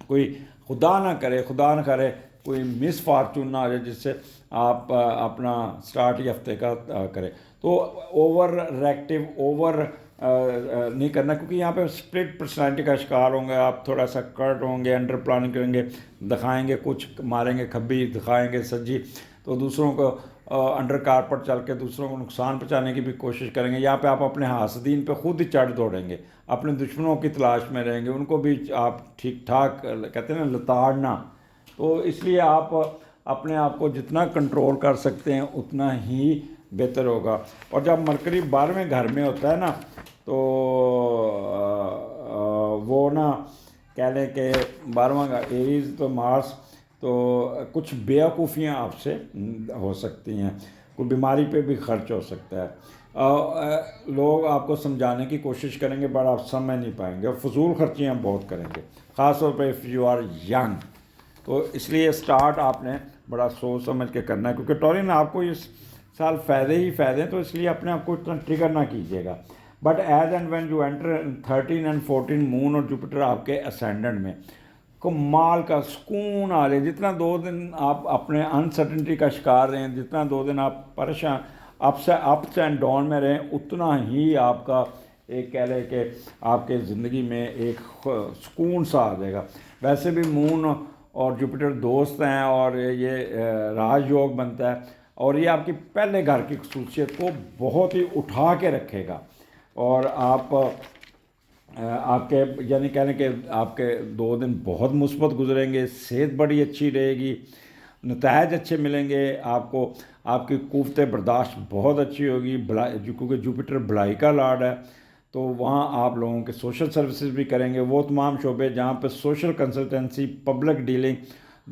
Speaker 1: کوئی خدا نہ کرے کوئی مس فارچون نہ آ جائے جس سے آپ اپنا سٹارٹ ہی ہفتے کا کریں. تو اوور ریکٹیو نہیں کرنا، کیونکہ یہاں پہ اسپلٹ پرسنالٹی کا شکار ہوں گے آپ. تھوڑا سا کرٹ ہوں گے، انڈر پلاننگ کریں گے، دکھائیں گے کچھ، ماریں گے کھبی، دکھائیں گے سجی، تو دوسروں کو انڈر کارپٹ چل کے دوسروں کو نقصان پہنچانے کی بھی کوشش کریں گے. یہاں پہ آپ اپنے حاسدین پہ خود ہی چڑھ دوڑیں گے، اپنے دشمنوں کی تلاش میں رہیں گے، ان کو بھی آپ ٹھیک ٹھاک کہتے ہیں نا لتاڑنا. تو اس لیے آپ اپنے آپ کو جتنا کنٹرول کر سکتے ہیں اتنا ہی بہتر ہوگا. اور جب مرکری 12ویں گھر میں ہوتا ہے نا تو وہ نا کہہ لیں کہ 12واں گھر ایریز تو مارس، تو کچھ بیوقوفیاں آپ سے ہو سکتی ہیں، کوئی بیماری پہ بھی خرچ ہو سکتا ہے. لوگ آپ کو سمجھانے کی کوشش کریں گے بٹ آپ سمجھ نہیں پائیں گے اور فضول خرچیاں بہت کریں گے، خاص طور پہ اف یو آر ینگ. تو اس لیے سٹارٹ آپ نے بڑا سوچ سمجھ کے کرنا ہے، کیونکہ ٹورین آپ کو اس سال فائدے ہی فائدے ہیں، تو اس لیے اپنے آپ کو اتنا ٹریگر نہ کیجیے گا. But as and when you enter 13 and 14 moon اور جوپیٹر آپ کے اسینڈنٹ میں، کمال کا سکون آ رہے. جتنا 2 دن آپ اپنے انسرٹنٹی کا شکار رہیں، جتنا 2 دن آپ پریشان اپس اینڈ ڈاؤن میں رہیں، اتنا ہی آپ کا ایک کہہ لیں کہ آپ کے زندگی میں ایک سکون سا آ جائے گا. ویسے بھی مون اور جوپیٹر دوست ہیں اور یہ راج یوگ بنتا ہے، اور یہ آپ کی پہلے گھر کی خصوصیت کو بہت ہی اٹھا کے رکھے گا. اور آپ کے یعنی کہہ لیں کہ آپ کے 2 دن بہت مثبت گزریں گے، صحت بڑی اچھی رہے گی، نتائج اچھے ملیں گے آپ کو. آپ کی قوت برداشت بہت اچھی ہوگی، کیونکہ جوپیٹر بھلائی کا لاڈ ہے. تو وہاں آپ لوگوں کے سوشل سروسز بھی کریں گے، وہ تمام شعبے جہاں پہ سوشل کنسلٹنسی، پبلک ڈیلنگ،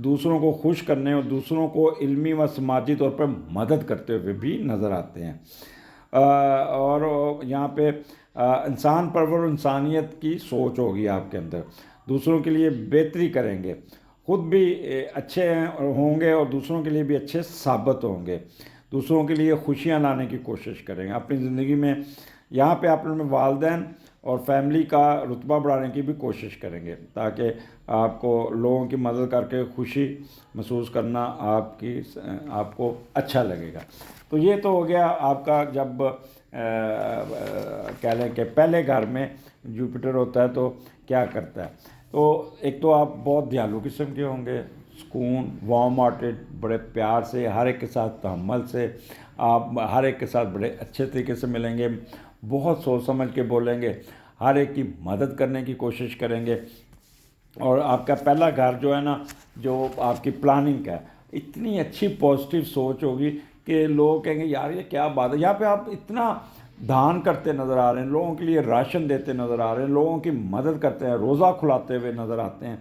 Speaker 1: دوسروں کو خوش کرنے اور دوسروں کو علمی و سماجی طور پر مدد کرتے ہوئے بھی نظر آتے ہیں. اور یہاں پہ انسان پرور انسانیت کی سوچ ہوگی آپ کے اندر، دوسروں کے لیے بہتری کریں گے، خود بھی اچھے ہوں گے اور دوسروں کے لیے بھی اچھے ثابت ہوں گے، دوسروں کے لیے خوشیاں لانے کی کوشش کریں گے اپنی زندگی میں. یہاں پہ اپنے والدین اور فیملی کا رتبہ بڑھانے کی بھی کوشش کریں گے، تاکہ آپ کو لوگوں کی مدد کر کے خوشی محسوس کرنا آپ کو اچھا لگے گا. تو یہ تو ہو گیا آپ کا جب کہہ لیں کہ پہلے گھر میں جوپیٹر ہوتا ہے تو کیا کرتا ہے. تو ایک تو آپ بہت دیالو قسم کے ہوں گے، سکون، وارم ہارٹیڈ، بڑے پیار سے، ہر ایک کے ساتھ تحمل سے آپ ہر ایک کے ساتھ بڑے اچھے طریقے سے ملیں گے، بہت سوچ سمجھ کے بولیں گے، ہر ایک کی مدد کرنے کی کوشش کریں گے. اور آپ کا پہلا گھر جو ہے نا، جو آپ کی پلاننگ کا ہے، اتنی اچھی پازیٹیو سوچ ہوگی کہ لوگ کہیں گے یار یہ کیا بات ہے. یہاں پہ آپ اتنا دان کرتے نظر آ رہے ہیں، لوگوں کے لیے راشن دیتے نظر آ رہے ہیں، لوگوں کی مدد کرتے ہیں، روزہ کھلاتے ہوئے نظر آتے ہیں.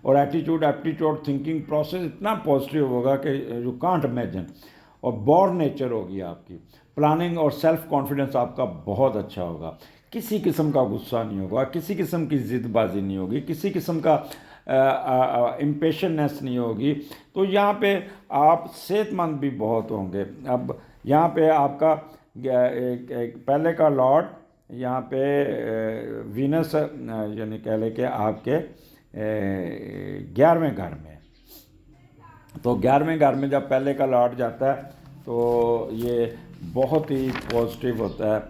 Speaker 1: اور ایپٹیٹیوڈ تھنکنگ پروسیس اتنا پازیٹیو ہوگا کہ یو کانٹ امیجن. اور بورن نیچر ہوگی آپ کی پلاننگ، اور سیلف کانفیڈنس آپ کا بہت اچھا ہوگا. کسی قسم کا غصہ نہیں ہوگا، کسی قسم کی ضد بازی نہیں ہوگی، کسی قسم کا امپیشننس نہیں ہوگی. تو یہاں پہ آپ صحت مند بھی بہت ہوں گے. اب یہاں پہ آپ کا ایک پہلے کا لارڈ یہاں پہ وینس یعنی کہہ لیں کہ آپ کے 11ویں گھر میں. تو 11ویں گھر میں جب پہلے کا لارڈ جاتا ہے تو یہ بہت ہی پازیٹیو ہوتا ہے.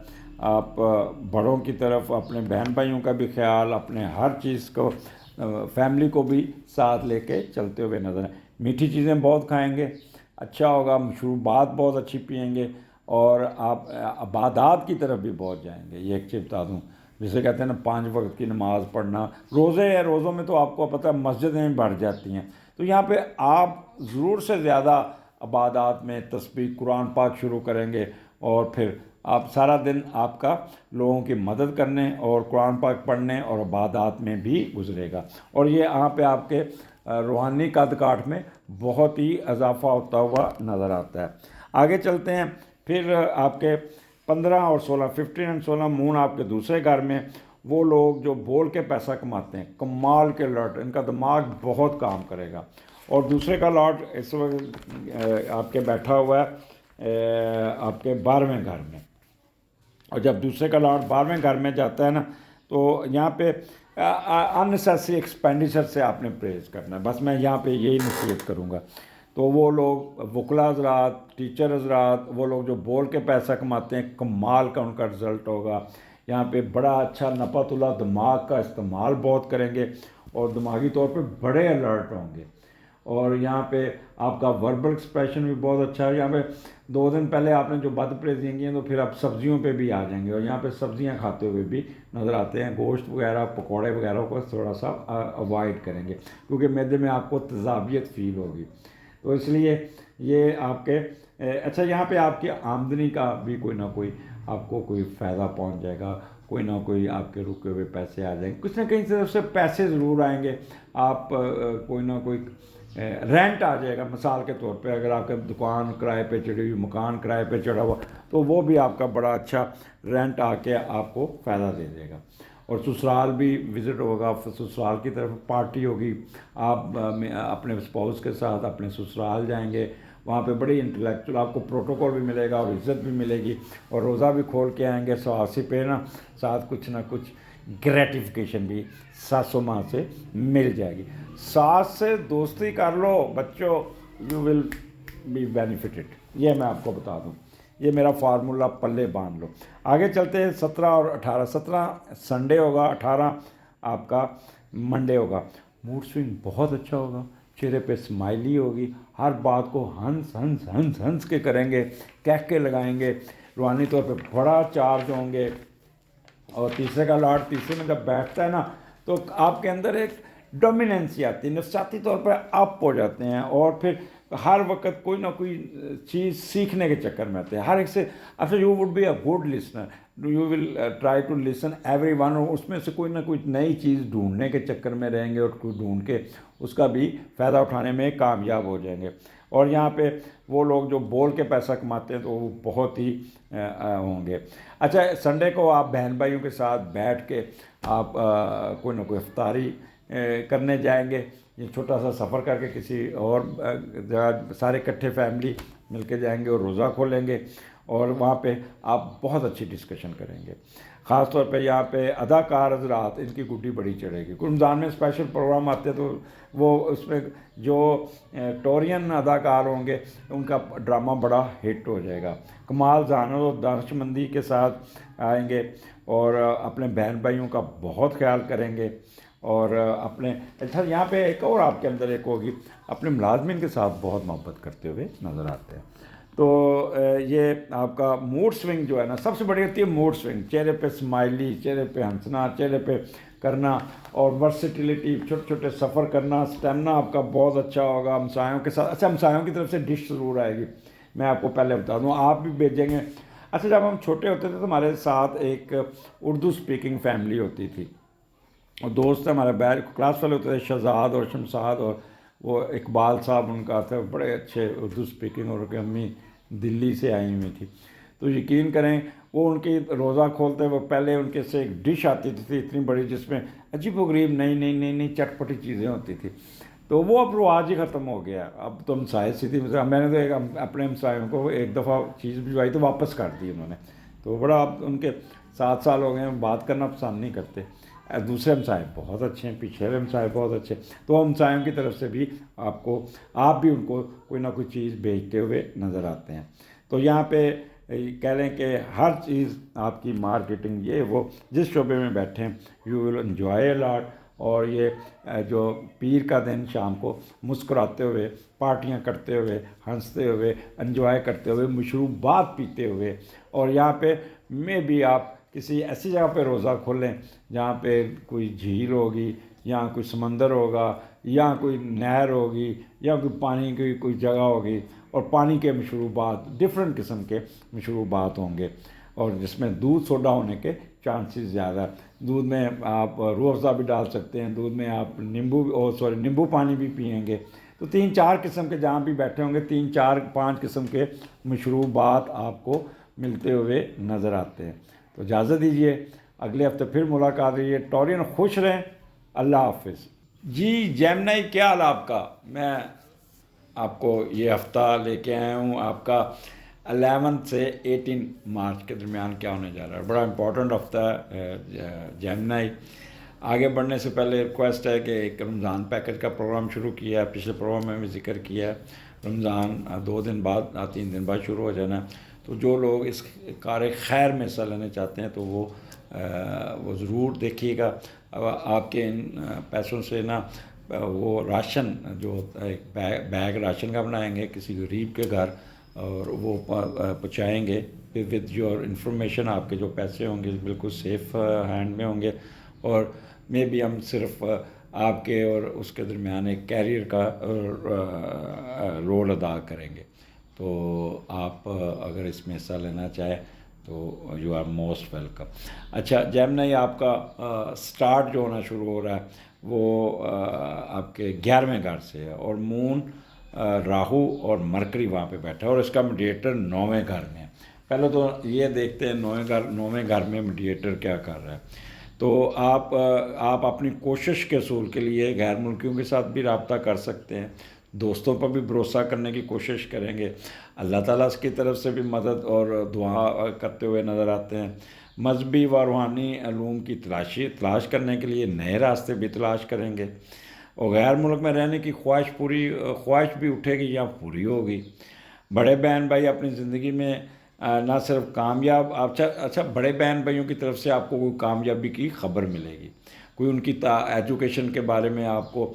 Speaker 1: آپ بڑوں کی طرف اپنے بہن بھائیوں کا بھی خیال، اپنے ہر چیز کو، فیملی کو بھی ساتھ لے کے چلتے ہوئے نظر آئیں. میٹھی چیزیں بہت کھائیں گے، اچھا ہوگا، مشروبات بہت اچھی پئیں گے، اور آپ عبادات کی طرف بھی پہنچ جائیں گے. یہ ایک چیز بتا دوں، جسے کہتے ہیں نا 5 وقت کی نماز پڑھنا، روزے ہیں، روزوں میں تو آپ کو پتہ ہے مسجدیں بڑھ جاتی ہیں. تو یہاں پہ آپ ضرور سے زیادہ عبادات میں تسبیح قرآن پاک شروع کریں گے، اور پھر آپ سارا دن آپ کا لوگوں کی مدد کرنے اور قرآن پاک پڑھنے اور عبادات میں بھی گزرے گا. اور یہ یہاں پہ آپ کے روحانی قد کاٹ میں بہت ہی اضافہ ہوتا ہوا نظر آتا ہے. آگے چلتے ہیں. پھر آپ کے 15 اور 16، 15 اور 16 مون آپ کے دوسرے گھر میں وہ لوگ جو بول کے پیسہ کماتے ہیں، کمال کے لاٹ، ان کا دماغ بہت کام کرے گا. اور دوسرے کا لاٹ اس وقت آپ کے بیٹھا ہوا ہے آپ کے 12ویں گھر میں. اور جب دوسرے کا لاٹ 12ویں گھر میں جاتا ہے نا، تو یہاں پہ اننیسیسری ایکسپینڈیچر سے آپ نے پرہیز کرنا ہے. بس میں یہاں پہ یہی نصیحت کروں گا. تو وہ لوگ وکلا حضرات، ٹیچر حضرات، وہ لوگ جو بول کے پیسہ کماتے ہیں، کمال کا ان کا رزلٹ ہوگا. یہاں پہ بڑا اچھا نپت اللہ دماغ کا استعمال بہت کریں گے، اور دماغی طور پہ بڑے الرٹ ہوں گے. اور یہاں پہ آپ کا وربل ایکسپریشن بھی بہت اچھا ہے. یہاں پہ 2 دن پہلے آپ نے جو بد پرہیزیاں کی ہیں، تو پھر آپ سبزیوں پہ بھی آ جائیں گے، اور یہاں پہ سبزیاں کھاتے ہوئے بھی نظر آتے ہیں. گوشت وغیرہ، پکوڑے وغیرہ کو تھوڑا سا اوائڈ کریں گے، کیونکہ معدے میں آپ کو تذابیت فیل ہوگی. تو اس لیے یہ آپ کے اچھا، یہاں پہ آپ کی آمدنی کا بھی کوئی نہ کوئی آپ کو کوئی فائدہ پہنچ جائے گا. کوئی نہ کوئی آپ کے رکے ہوئے پیسے آ جائیں گے، کچھ نہ کہیں طرف سے پیسے ضرور آئیں گے. آپ کوئی نہ کوئی رینٹ آ جائے گا. مثال کے طور پہ اگر آپ کے دکان کرائے پہ چڑھی ہوئی، مکان کرائے پہ چڑھا ہوا، تو وہ بھی آپ کا بڑا اچھا رینٹ آ کے آپ کو فائدہ دے دے گا. اور سسرال بھی وزٹ ہوگا، سسرال کی طرف پارٹی ہوگی. آپ اپنے اسپاؤس کے ساتھ اپنے سسرال جائیں گے، وہاں پہ بڑی انٹلیکچوئل آپ کو پروٹوکول بھی ملے گا اور عزت بھی ملے گی. اور روزہ بھی کھول کے آئیں گے سواسی پہ نا، ساتھ کچھ نہ کچھ گریٹیفیکیشن بھی ساسو ماں سے مل جائے گی. ساس سے دوستی کر لو بچوں، یو ول بی بینیفٹڈ. یہ میں آپ کو بتا دوں، یہ میرا فارمولہ پلے باندھ لو. آگے چلتے ہیں. 17 اور 18. 17 سنڈے ہوگا، 18 آپ کا منڈے ہوگا. موڈ سوئنگ بہت اچھا ہوگا، چہرے پہ اسمائلی ہوگی، ہر بات کو ہنس ہنس ہنس ہنس کے کریں گے، کہہ کے لگائیں گے، روحانی طور پہ بڑا چارج ہوں گے. اور تیسرے کا لاٹ تیسرے میں جب بیٹھتا ہے نا، تو آپ کے اندر ایک ڈومیننسی آتی ہے، نفسیاتی طور پر اپ ہو جاتے ہیں، اور پھر ہر وقت کوئی نہ کوئی چیز سیکھنے کے چکر میں آتے ہیں ہر ایک سے. اچھا، you would be a good listener, you will try to listen everyone, اور اس میں سے کوئی نہ کوئی نئی چیز ڈھونڈنے کے چکر میں رہیں گے، اور کوئی ڈھونڈ کے اس کا بھی فائدہ اٹھانے میں کامیاب ہو جائیں گے. اور یہاں پہ وہ لوگ جو بول کے پیسہ کماتے ہیں، تو وہ بہت ہی ہوں گے. اچھا، سنڈے کو آپ بہن بھائیوں کے ساتھ بیٹھ کے آپ کوئی نہ کوئی افطاری کرنے جائیں گے. یہ چھوٹا سا سفر کر کے کسی اور جگہ سارے اکٹھے فیملی مل کے جائیں گے اور روزہ کھولیں گے، اور وہاں پہ آپ بہت اچھی ڈسکشن کریں گے. خاص طور پہ یہاں پہ اداکار حضرات، ان کی گڈی بڑی چڑھے گی. رمضان میں اسپیشل پروگرام آتے ہیں، تو وہ اس میں جو ٹورین اداکار ہوں گے، ان کا ڈرامہ بڑا ہٹ ہو جائے گا. کمال ذہانت اور دانش مندی کے ساتھ آئیں گے، اور اپنے بہن بھائیوں کا بہت خیال کریں گے. اور اپنے اچھا، یہاں پہ ایک اور آپ کے اندر ایک ہوگی، اپنے ملازمین کے ساتھ بہت محبت کرتے ہوئے نظر آتے ہیں. تو یہ آپ کا موڈ سوئنگ جو ہے نا، سب سے بڑی ہوتی ہے موڈ سوئنگ. چہرے پہ اسمائلی، چہرے پہ ہنسنا، چہرے پہ کرنا، اور ورسٹیلیٹی، چھوٹے چھوٹے سفر کرنا. اسٹیمنا آپ کا بہت اچھا ہوگا ہمسایوں کے ساتھ. اچھا، ہمسایوں کی طرف سے ڈش ضرور آئے گی، میں آپ کو پہلے بتا دوں، آپ بھی بھیجیں گے. اچھا، جب ہم چھوٹے ہوتے تھے تو ہمارے ساتھ ایک اردو اسپیکنگ فیملی ہوتی تھی، اور دوست ہمارے بیچ کلاس والے ہوتے تھے، شہزاد اور شمشاد، اور وہ اقبال صاحب ان کا تھا، بڑے اچھے اردو اسپیکنگ، اور کہ امی دلی سے آئی ہوئی تھی. تو یقین کریں، وہ ان کی روزہ کھولتے وہ پہلے ان کے سے ایک ڈش آتی تھی اتنی بڑی، جس میں عجیب و غریب نئی نئی نئی نئی چٹپٹی چیزیں ہوتی تھی. تو وہ اب رواج ہی ختم ہو گیا. اب تو ہمسائے سیدھی، میں نے تو ایک اپنے ہمسایوں کو ایک دفعہ چیز بھجوائی تو واپس کر دی انہوں نے. تو بڑا اب ان کے 7 سال ہو گئے ہیں، بات کرنا پسند نہیں کرتے. دوسرے ہمسائے بہت اچھے ہیں، پچھلے ہمسائے بہت اچھے. تو ہمسایوں کی طرف سے بھی آپ بھی ان کو کوئی نہ کوئی چیز بھیجتے ہوئے نظر آتے ہیں. تو یہاں پہ کہہ لیں کہ ہر چیز آپ کی مارکیٹنگ، یہ وہ جس شعبے میں بیٹھیں، یو ول انجوائے اے لاٹ. اور یہ جو پیر کا دن شام کو مسکراتے ہوئے، پارٹیاں کرتے ہوئے، ہنستے ہوئے، انجوائے کرتے ہوئے، مشروبات پیتے ہوئے، اور یہاں پہ میں بھی آپ کسی ایسی جگہ پہ روزہ کھولیں جہاں پہ کوئی جھیل ہوگی، یا کوئی سمندر ہوگا، یا کوئی نہر ہوگی، یا کوئی پانی کی کوئی جگہ ہوگی، اور پانی کے مشروبات ڈفرینٹ قسم کے مشروبات ہوں گے، اور جس میں دودھ سوڈا ہونے کے چانسز زیادہ ہے۔ دودھ میں آپ روح افزا بھی ڈال سکتے ہیں، دودھ میں آپ نیمبو پانی بھی پئیں گے۔ تو 3-4 قسم کے جہاں بھی بیٹھے ہوں گے، 3-4-5 قسم کے مشروبات آپ کو ملتے ہوئے نظر آتے ہیں۔ تو اجازت دیجیے، اگلے ہفتے پھر ملاقات رہی ٹورین، خوش رہیں، اللہ حافظ۔ جی جیمنائی، کیا حال آپ کا؟ میں آپ کو یہ ہفتہ لے کے آیا ہوں، آپ کا 11 سے 18 مارچ کے درمیان کیا ہونے جا رہا ہے۔ بڑا امپورٹنٹ ہفتہ ہے جیمنائی۔ آگے بڑھنے سے پہلے ریکویسٹ ہے کہ ایک رمضان پیکج کا پروگرام شروع کیا ہے، پچھلے پروگرام میں بھی ذکر کیا ہے۔ رمضان 2 دن بعد 3 دن بعد شروع ہو جانا ہے، تو جو لوگ اس کار خیر میں حصہ لینا چاہتے ہیں تو وہ ضرور دیکھیے گا۔ آپ کے ان پیسوں سے نا وہ راشن جو ہوتا ہے، ایک بیگ راشن کا بنائیں گے کسی غریب کے گھر، اور وہ پہنچائیں گے ود یور انفارمیشن۔ آپ کے جو پیسے ہوں گے بالکل سیف ہینڈ میں ہوں گے، اور میں بھی ہم صرف آپ کے اور اس کے درمیان ایک کیریئر کا رول ادا کریں گے۔ تو آپ اگر اس میں حصہ لینا چاہیں تو یو آر موسٹ ویلکم۔ اچھا جیمنائی، آپ کا سٹارٹ جو ہونا شروع ہو رہا ہے وہ آپ کے 11ویں گھر سے ہے، اور مون، راہو اور مرکری وہاں پہ بیٹھا ہے، اور اس کا میڈیٹر 9ویں گھر میں ہے۔ پہلے تو یہ دیکھتے ہیں 9ویں گھر میں میڈیٹر کیا کر رہا ہے۔ تو آپ اپنی کوشش کے اصول کے لیے غیر ملکیوں کے ساتھ بھی رابطہ کر سکتے ہیں، دوستوں پر بھی بھروسہ کرنے کی کوشش کریں گے، اللہ تعالیٰ اس کی طرف سے بھی مدد اور دعا کرتے ہوئے نظر آتے ہیں۔ مذہبی و روحانی علوم کی تلاش کرنے کے لیے نئے راستے بھی تلاش کریں گے، اور غیر ملک میں رہنے کی خواہش بھی اٹھے گی یا پوری ہوگی۔ بڑے بہن بھائی اپنی زندگی میں نہ صرف کامیاب، اچھا بڑے بہن بھائیوں کی طرف سے آپ کو کوئی کامیابی کی خبر ملے گی، کوئی ان کی ایجوکیشن کے بارے میں آپ کو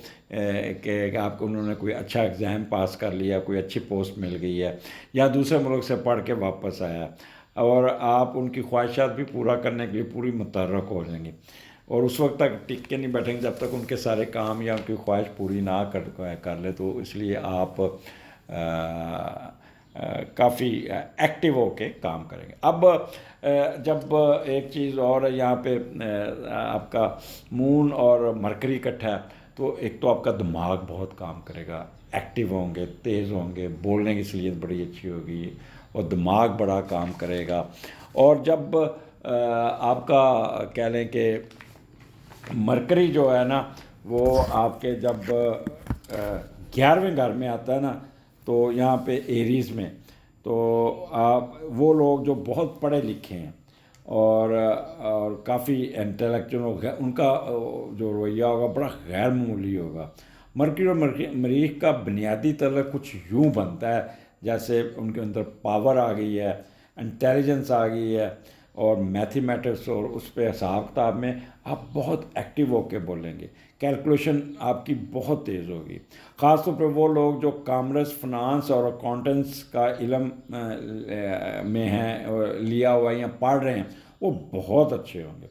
Speaker 1: کہ آپ کو انہوں نے کوئی اچھا ایگزام پاس کر لیا، کوئی اچھی پوسٹ مل گئی ہے، یا دوسرے ملک سے پڑھ کے واپس آیا، اور آپ ان کی خواہشات بھی پورا کرنے کے لیے پوری متحرک ہو جائیں گے، اور اس وقت تک ٹک کے نہیں بیٹھیں گے جب تک ان کے سارے کام یا ان کی خواہش پوری نہ کر لے۔ تو اس لیے آپ کافی ایکٹیو ہو کے کام کریں گے۔ اب جب ایک چیز اور یہاں پہ آپ کا مون اور مرکری اکٹھا ہے، تو ایک تو آپ کا دماغ بہت کام کرے گا، ایکٹیو ہوں گے، تیز ہوں گے، بولنے کی صلاحیت بڑی اچھی ہوگی، اور دماغ بڑا کام کرے گا۔ اور جب آپ کا کہہ لیں کہ مرکری جو ہے نا وہ آپ کے جب 11ویں گھر میں آتا ہے نا، تو یہاں پہ ایریز میں، تو آپ وہ لوگ جو بہت پڑھے لکھے ہیں اور کافی انٹلیکچوئل ہو، ان کا جو رویہ ہوگا بڑا غیر معمولی ہوگا۔ مرکری اور مریخ کا بنیادی تعلق کچھ یوں بنتا ہے جیسے ان کے اندر پاور آ گئی ہے، انٹیلیجنس آ گئی ہے، اور میتھمیٹکس اور اس پہ حساب کتاب میں آپ بہت ایکٹیو ہو کے بولیں گے، کیلکولیشن آپ کی بہت تیز ہوگی۔ خاص طور پہ وہ لوگ جو کامرس، فنانس اور اکاؤنٹنس کا علم میں ہیں اور لیا ہوا یا پڑھ رہے ہیں، وہ بہت اچھے ہوں گے۔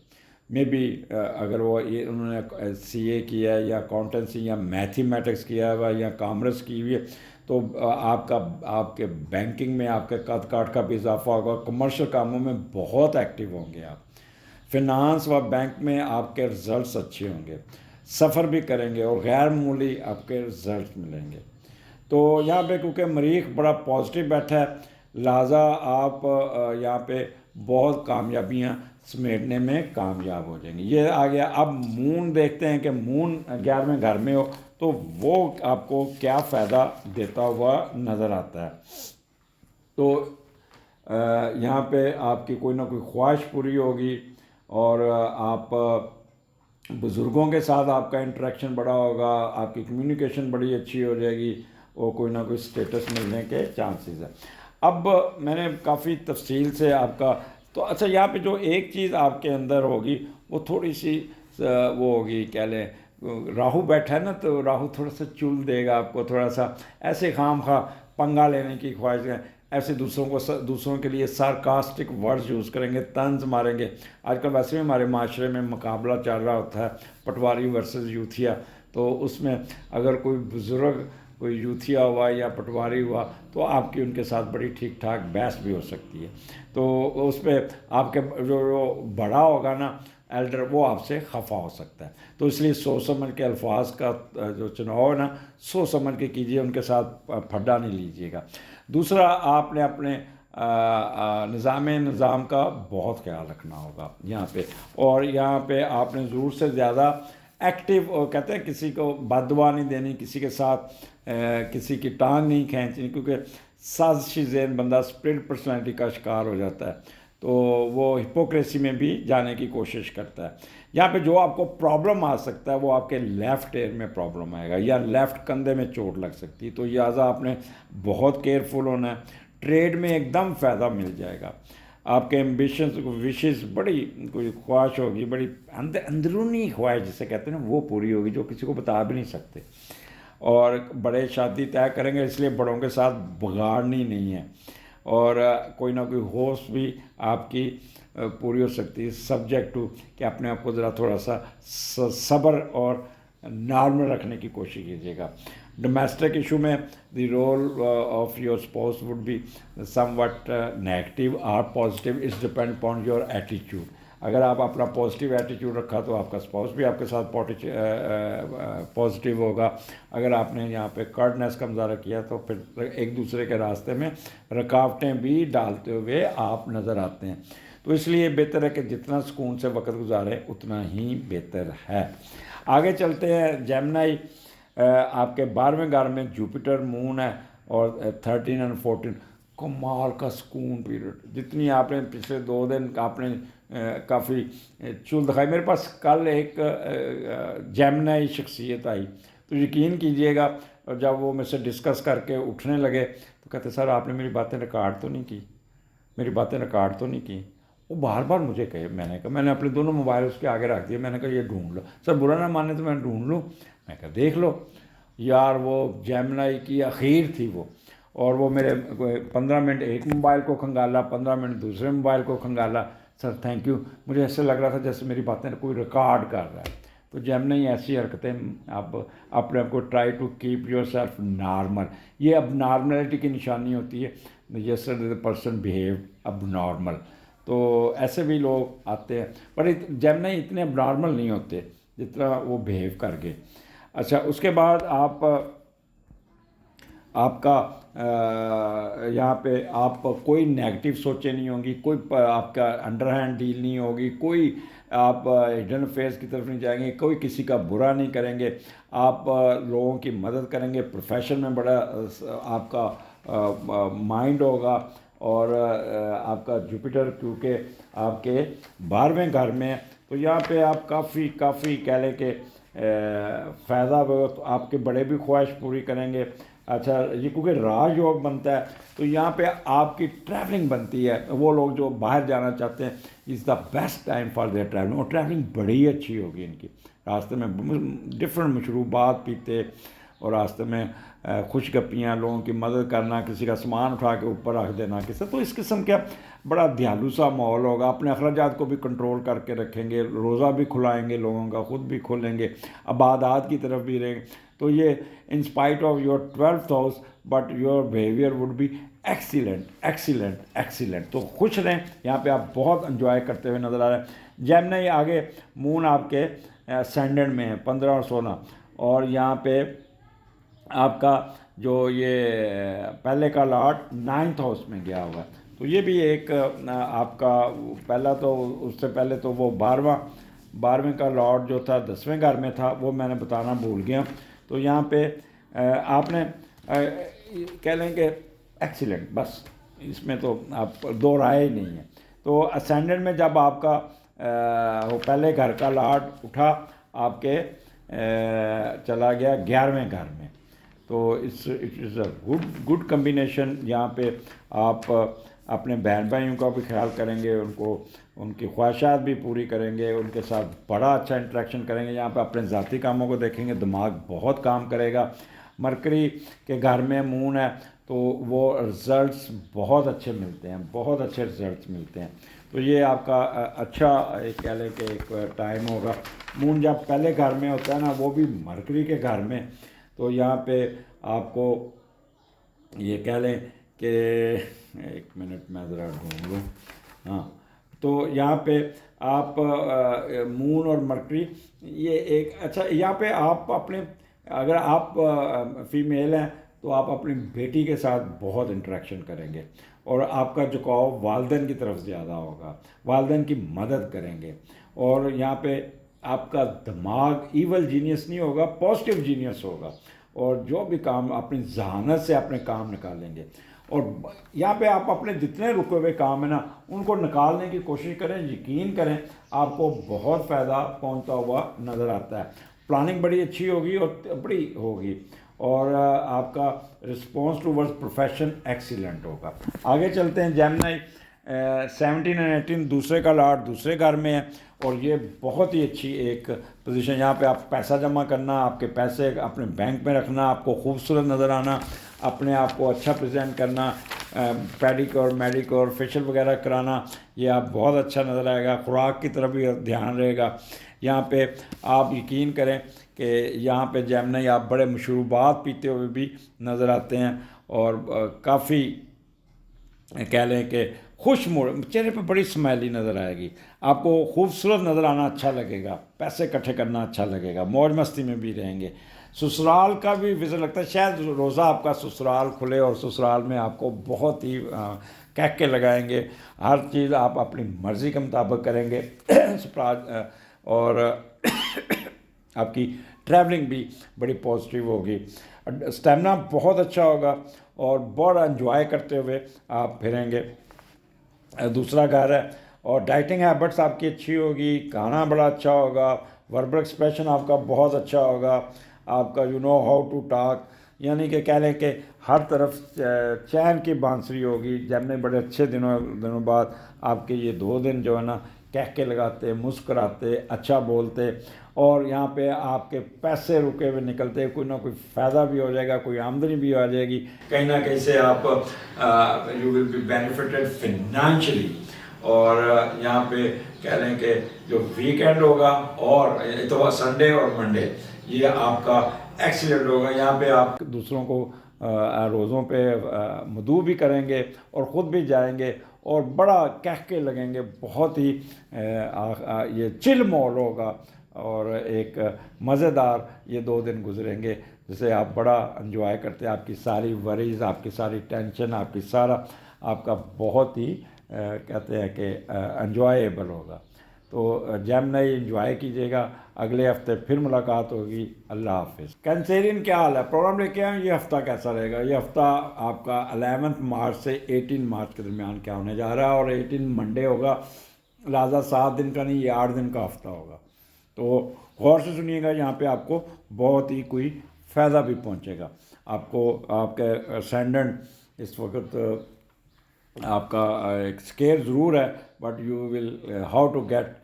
Speaker 1: میں بھی اگر وہ انہوں نے CA کیا ہے یا اکاؤنٹنسی یا میتھمیٹکس کیا ہوا یا کامرس کی ہوئی ہے، تو آپ کے بینکنگ میں آپ کے قد کاٹ کا بھی اضافہ ہوگا، کمرشل کاموں میں بہت ایکٹیو ہوں گے آپ، فنانس و بینک میں آپ کے رزلٹس اچھے ہوں گے، سفر بھی کریں گے، اور غیر معمولی آپ کے رزلٹس ملیں گے۔ تو یہاں پہ کیونکہ مریخ بڑا پازیٹیو بیٹھا ہے، لہٰذا آپ یہاں پہ بہت کامیابیاں سمیٹنے میں کامیاب ہو جائیں گے۔ یہ آ گیا۔ اب مون دیکھتے ہیں کہ مون 11ویں گھر میں ہو تو وہ آپ کو کیا فائدہ دیتا ہوا نظر آتا ہے۔ تو یہاں پہ آپ کی کوئی نہ کوئی خواہش پوری ہوگی، اور آپ بزرگوں کے ساتھ آپ کا انٹریکشن بڑا ہوگا، آپ کی کمیونیکیشن بڑی اچھی ہو جائے گی، اور کوئی نہ کوئی سٹیٹس ملنے کے چانسز ہیں۔ اب میں نے کافی تفصیل سے آپ کا تو اچھا یہاں پہ جو ایک چیز آپ کے اندر ہوگی وہ تھوڑی سی وہ ہوگی کہہ لیں راہو بیٹھا ہے نا تو راہو تھوڑا سا چول دے گا آپ کو، تھوڑا سا ایسے خام خواہ پنگا لینے کی خواہش ہے، ایسے دوسروں کے لیے سارکاسٹک ورڈز یوز کریں گے، طنز ماریں گے۔ آج کل ویسے بھی ہمارے معاشرے میں مقابلہ چل رہا ہوتا ہے پٹواری ورسز یوتھیا، تو اس میں اگر کوئی بزرگ کوئی یوتھیا ہوا یا پٹواری ہوا تو آپ کی ان کے ساتھ بڑی ٹھیک ٹھاک بحث بھی ہو سکتی ہے، تو اس پہ آپ کے جو بڑا ہوگا نا ایلڈر، وہ آپ سے خفا ہو سکتا ہے، تو اس لیے سوچ سمجھ کے الفاظ کا جو چناؤ ہے نا سوچ سمجھ کے کیجیے، ان کے ساتھ پھڈا نہیں لیجیے گا۔ دوسرا، آپ نے اپنے نظام کا بہت خیال رکھنا ہوگا یہاں پہ، اور یہاں پہ آپ نے ضرور سے زیادہ ایکٹیو، کہتے ہیں کسی کو بد دعا نہیں دینی، کسی کے ساتھ کسی کی ٹانگ نہیں کھینچنی، کیونکہ سازشی ذہن بندہ اسپلٹ پرسنالٹی کا شکار ہو جاتا ہے، تو وہ ہپوکریسی میں بھی جانے کی کوشش کرتا ہے۔ یہاں پہ جو آپ کو پرابلم آ سکتا ہے وہ آپ کے لیفٹ ایئر میں پرابلم آئے گا یا لیفٹ کندھے میں چوٹ لگ سکتی ہے، تو لہٰذا آپ نے بہت کیئرفل ہونا ہے۔ ٹریڈ میں ایک دم فائدہ مل جائے گا، آپ کے ایمبیشنز وشز، بڑی کوئی خواہش ہوگی، بڑی اندرونی خواہش جسے کہتے ہیں نا، وہ پوری ہوگی جو کسی کو بتا بھی نہیں سکتے، اور بڑے شادی طے کریں گے، اس لیے بڑوں کے ساتھ بگاڑنی نہیں ہے، اور کوئی نہ کوئی ہوش بھی آپ کی پوری ہو سکتی ہے، سبجیکٹ ٹو کہ اپنے آپ کو ذرا تھوڑا سا صبر اور نارمل رکھنے کی کوشش کیجیے گا۔ ڈومیسٹک ایشو میں the role of your spouse would be somewhat negative اور positive, it's depend upon your attitude. اگر آپ اپنا پازیٹیو ایٹیٹیوڈ رکھا تو آپ کا اسپاؤس بھی آپ کے ساتھ پازیٹیو ہوگا، اگر آپ نے یہاں پہ کرڈنیس کا مظاہرہ کیا تو پھر ایک دوسرے کے راستے میں رکاوٹیں بھی ڈالتے ہوئے آپ نظر آتے ہیں، تو اس لیے بہتر ہے کہ جتنا سکون سے وقت گزاریں اتنا ہی بہتر ہے۔ آگے چلتے ہیں، جیمنائی آپ کے 12ویں گھر میں جوپیٹر مون ہے، اور 13 اور 14 کمال کا سکون پیریڈ، جتنی آپ نے پچھلے 2 دن آپ نے کافی چول دکھائی۔ میرے پاس کل ایک جیمنائی شخصیت آئی، تو یقین کیجئے گا، اور جب وہ مجھ سے ڈسکس کر کے اٹھنے لگے تو کہتے سر آپ نے میری باتیں ریکارڈ تو نہیں کی، میری باتیں ریکارڈ تو نہیں کی۔ وہ بار بار مجھے کہے، میں نے اپنے دونوں موبائل اس کے آگے رکھ دیے، میں نے کہا یہ ڈھونڈ لو سر، برا نہ مانے تو میں ڈھونڈ لوں، میں کہا دیکھ لو یار۔ وہ جیمنائی کی اخیر تھی وہ، اور وہ میرے 15 منٹ ایک موبائل کو کھنگالا، 15 منٹ دوسرے موبائل کو کھنگالا۔ سر تھینک یو، مجھے ایسے لگ رہا تھا جیسے میری باتیں کوئی ریکارڈ کر رہا ہے۔ تو جیمنائی ایسی حرکتیں، آپ اپنے آپ کو try to keep yourself normal, یہ اب نارملٹی کی نشانی ہوتی ہے، yesterday the person behave abnormal, تو ایسے بھی لوگ آتے ہیں، پر جیمنائی اتنے اب نارمل نہیں ہوتے جتنا وہ بیہیو کر گئے۔ اچھا، اس کے بعد آپ کا یہاں پہ آپ کوئی نیگیٹو سوچیں نہیں ہوں گی، کوئی آپ کا انڈر ہینڈ ڈیل نہیں ہوگی، کوئی آپ ہڈن افیئرس کی طرف نہیں جائیں گے، کوئی کسی کا برا نہیں کریں گے، آپ لوگوں کی مدد کریں گے، پروفیشن میں بڑا آپ کا مائنڈ ہوگا، اور آپ کا جوپیٹر کیونکہ آپ کے 12ویں گھر میں، تو یہاں پہ آپ کافی کہہ لیں کہ فائدہ بہت، آپ کے بڑے بھی خواہش پوری کریں گے۔ اچھا، یہ کیونکہ راج یوگ بنتا ہے تو یہاں پہ آپ کی ٹریولنگ بنتی ہے، وہ لوگ جو باہر جانا چاہتے ہیں is the best time for their travelling, اور ٹریولنگ بڑی اچھی ہوگی ان کی، راستے میں ڈفرینٹ مشروبات پیتے، اور راستے میں خوش گپیاں، لوگوں کی مدد کرنا، کسی کا سامان اٹھا کے اوپر رکھ دینا کسی، تو اس قسم کا بڑا دیالو سا ماحول ہوگا۔ اپنے اخراجات کو بھی کنٹرول کر کے رکھیں گے، روزہ بھی کھلائیں گے لوگوں کا، خود بھی کھولیں گے، عبادات کی طرف بھی رہیں گے، تو یہ in spite of your 12th house but your behaviour would be excellent, تو خوش رہیں، یہاں پہ آپ بہت انجوائے کرتے ہوئے نظر آ رہے ہیں۔ جیمنائی آگے مون آپ کے اسینڈنٹ میں ہے 15 اور 16، اور یہاں پہ آپ کا جو یہ پہلے کا لاٹ 9th ہاؤس میں گیا ہوا ہے، تو یہ بھی ایک آپ کا پہلا، تو اس سے پہلے تو وہ 12ویں کا لاٹ جو تھا 10ویں گھر میں تھا، وہ میں نے بتانا بھول گیا، تو یہاں پہ آپ نے کہہ لیں کہ ایکسیلنٹ، بس اس میں تو آپ دو رائے ہی نہیں ہے۔ تو اسینڈنٹ میں جب آپ کا وہ پہلے گھر کا لاٹ اٹھا آپ کے چلا گیا 11ویں گھر میں، تو it is a good combination. یہاں پہ آپ اپنے بہن بھائیوں کا بھی خیال کریں گے، ان کی خواہشات بھی پوری کریں گے، ان کے ساتھ بڑا اچھا انٹریکشن کریں گے. یہاں پہ اپنے ذاتی کاموں کو دیکھیں گے، دماغ بہت کام کرے گا. مرکری کے گھر میں مون ہے تو وہ رزلٹس بہت اچھے ملتے ہیں، بہت اچھے رزلٹس ملتے ہیں. تو یہ آپ کا اچھا کہہ لیں کہ ایک ٹائم ہوگا. مون جب پہلے گھر میں ہوتا ہے نا، وہ بھی مرکری کے گھر میں، تو یہاں پہ آپ کو یہ کہہ لیں کہ ایک منٹ میں ذرا ڈھونڈ لوں. ہاں، تو یہاں پہ آپ مون اور مرکری یہ ایک اچھا. یہاں پہ آپ اپنے اگر آپ فیمیل ہیں تو آپ اپنی بیٹی کے ساتھ بہت انٹریکشن کریں گے، اور آپ کا جھکاؤ والدین کی طرف زیادہ ہوگا، والدین کی مدد کریں گے. اور یہاں پہ آپ کا دماغ ایول جینیس نہیں ہوگا، پازیٹیو جینیس ہوگا، اور جو بھی کام اپنی ذہانت سے اپنے کام نکالیں گے. اور یہاں پہ آپ اپنے جتنے رکے ہوئے کام ہیں نا، ان کو نکالنے کی کوشش کریں. یقین کریں آپ کو بہت فائدہ پہنچتا ہوا نظر آتا ہے. پلاننگ بڑی اچھی ہوگی اور بڑی ہوگی، اور آپ کا رسپانس ٹوورڈ پروفیشن ایکسیلنٹ ہوگا. آگے چلتے ہیں. جیمنائی 17 اور 18 دوسرے کا لاٹ دوسرے گھر میں ہے، اور یہ بہت ہی اچھی ایک پوزیشن. یہاں پہ آپ پیسہ جمع کرنا، آپ کے پیسے اپنے بینک میں رکھنا، آپ کو خوبصورت نظر آنا، اپنے آپ کو اچھا پریزنٹ کرنا، پیڈیکیور میڈیکیور فیشل وغیرہ کرانا، یہ آپ بہت اچھا نظر آئے گا. خوراک کی طرف بھی دھیان رہے گا. یہاں پہ آپ یقین کریں کہ یہاں پہ جیمنائی آپ بڑے مشروبات پیتے ہوئے بھی نظر آتے ہیں، اور کافی کہہ لیں کہ خوش چہرے پہ بڑی اسمائلی نظر آئے گی. آپ کو خوبصورت نظر آنا اچھا لگے گا، پیسے اکٹھے کرنا اچھا لگے گا، موج مستی میں بھی رہیں گے. سسرال کا بھی وزٹ لگتا ہے، شاید روزہ آپ کا سسرال کھلے، اور سسرال میں آپ کو بہت ہی کہکے لگائیں گے. ہر چیز آپ اپنی مرضی کے مطابق کریں گے. اور آپ کی ٹریولنگ بھی بڑی پازیٹیو ہوگی. اسٹیمنا بہت اچھا ہوگا، اور بڑا انجوائے کرتے ہوئے آپ پھریں گے. دوسرا گھر ہے، اور ڈائٹنگ ہیبٹس آپ کی اچھی ہوگی، کھانا بڑا اچھا ہوگا، وربل ایکسپریشن آپ کا بہت اچھا ہوگا. آپ کا ہاؤ ٹو ٹاک، یعنی کہ کہہ لیں کہ ہر طرف چین کی بانسری ہوگی. جب میں بڑے اچھے دنوں بعد آپ کے یہ 2 دن جو ہے نا کہکے لگاتے، مسکراتے، اچھا بولتے، اور یہاں پہ آپ کے پیسے رکے ہوئے نکلتے، کوئی نہ کوئی فائدہ بھی ہو جائے گا، کوئی آمدنی بھی آ جائے گی. کہیں نہ کہیں سے آپ یو ول بی بینیفٹڈ فنانشلی. اور یہاں پہ کہہ لیں کہ جو ویکینڈ ہوگا، اور اتوار سنڈے اور منڈے، یہ آپ کا ایکسیلنٹ ہوگا. یہاں پہ آپ دوسروں کو روزوں پہ مدعو بھی کریں گے، اور خود بھی جائیں گے، اور بڑا کہکے لگیں گے. بہت ہی یہ چل ماحول ہوگا، اور ایک مزیدار یہ 2 دن گزریں گے، جسے آپ بڑا انجوائے کرتے ہیں. آپ کی ساری وریز، آپ کی ساری ٹینشن، آپ کی سارا آپ کا بہت ہی کہتے ہیں کہ انجوائیبل ہوگا. تو جیمنائی انجوائے کیجیے گا. اگلے ہفتے پھر ملاقات ہوگی. اللہ حافظ. کینسیرین کیا حال ہے؟ پروگرام لے کے آئیں. یہ ہفتہ کیسا رہے گا؟ یہ ہفتہ آپ کا 11 مارچ سے 18 مارچ کے درمیان کیا ہونے جا رہا ہے، اور 18 منڈے ہوگا، لہٰذا 7 دن کا نہیں، یہ 8 دن کا ہفتہ ہوگا. تو غور سے سنیے گا، یہاں پہ آپ کو بہت ہی کوئی فائدہ بھی پہنچے گا. آپ کو آپ کے اسینڈنٹ اس وقت آپ کا ایک اسکیئر ضرور ہے، but you will how to get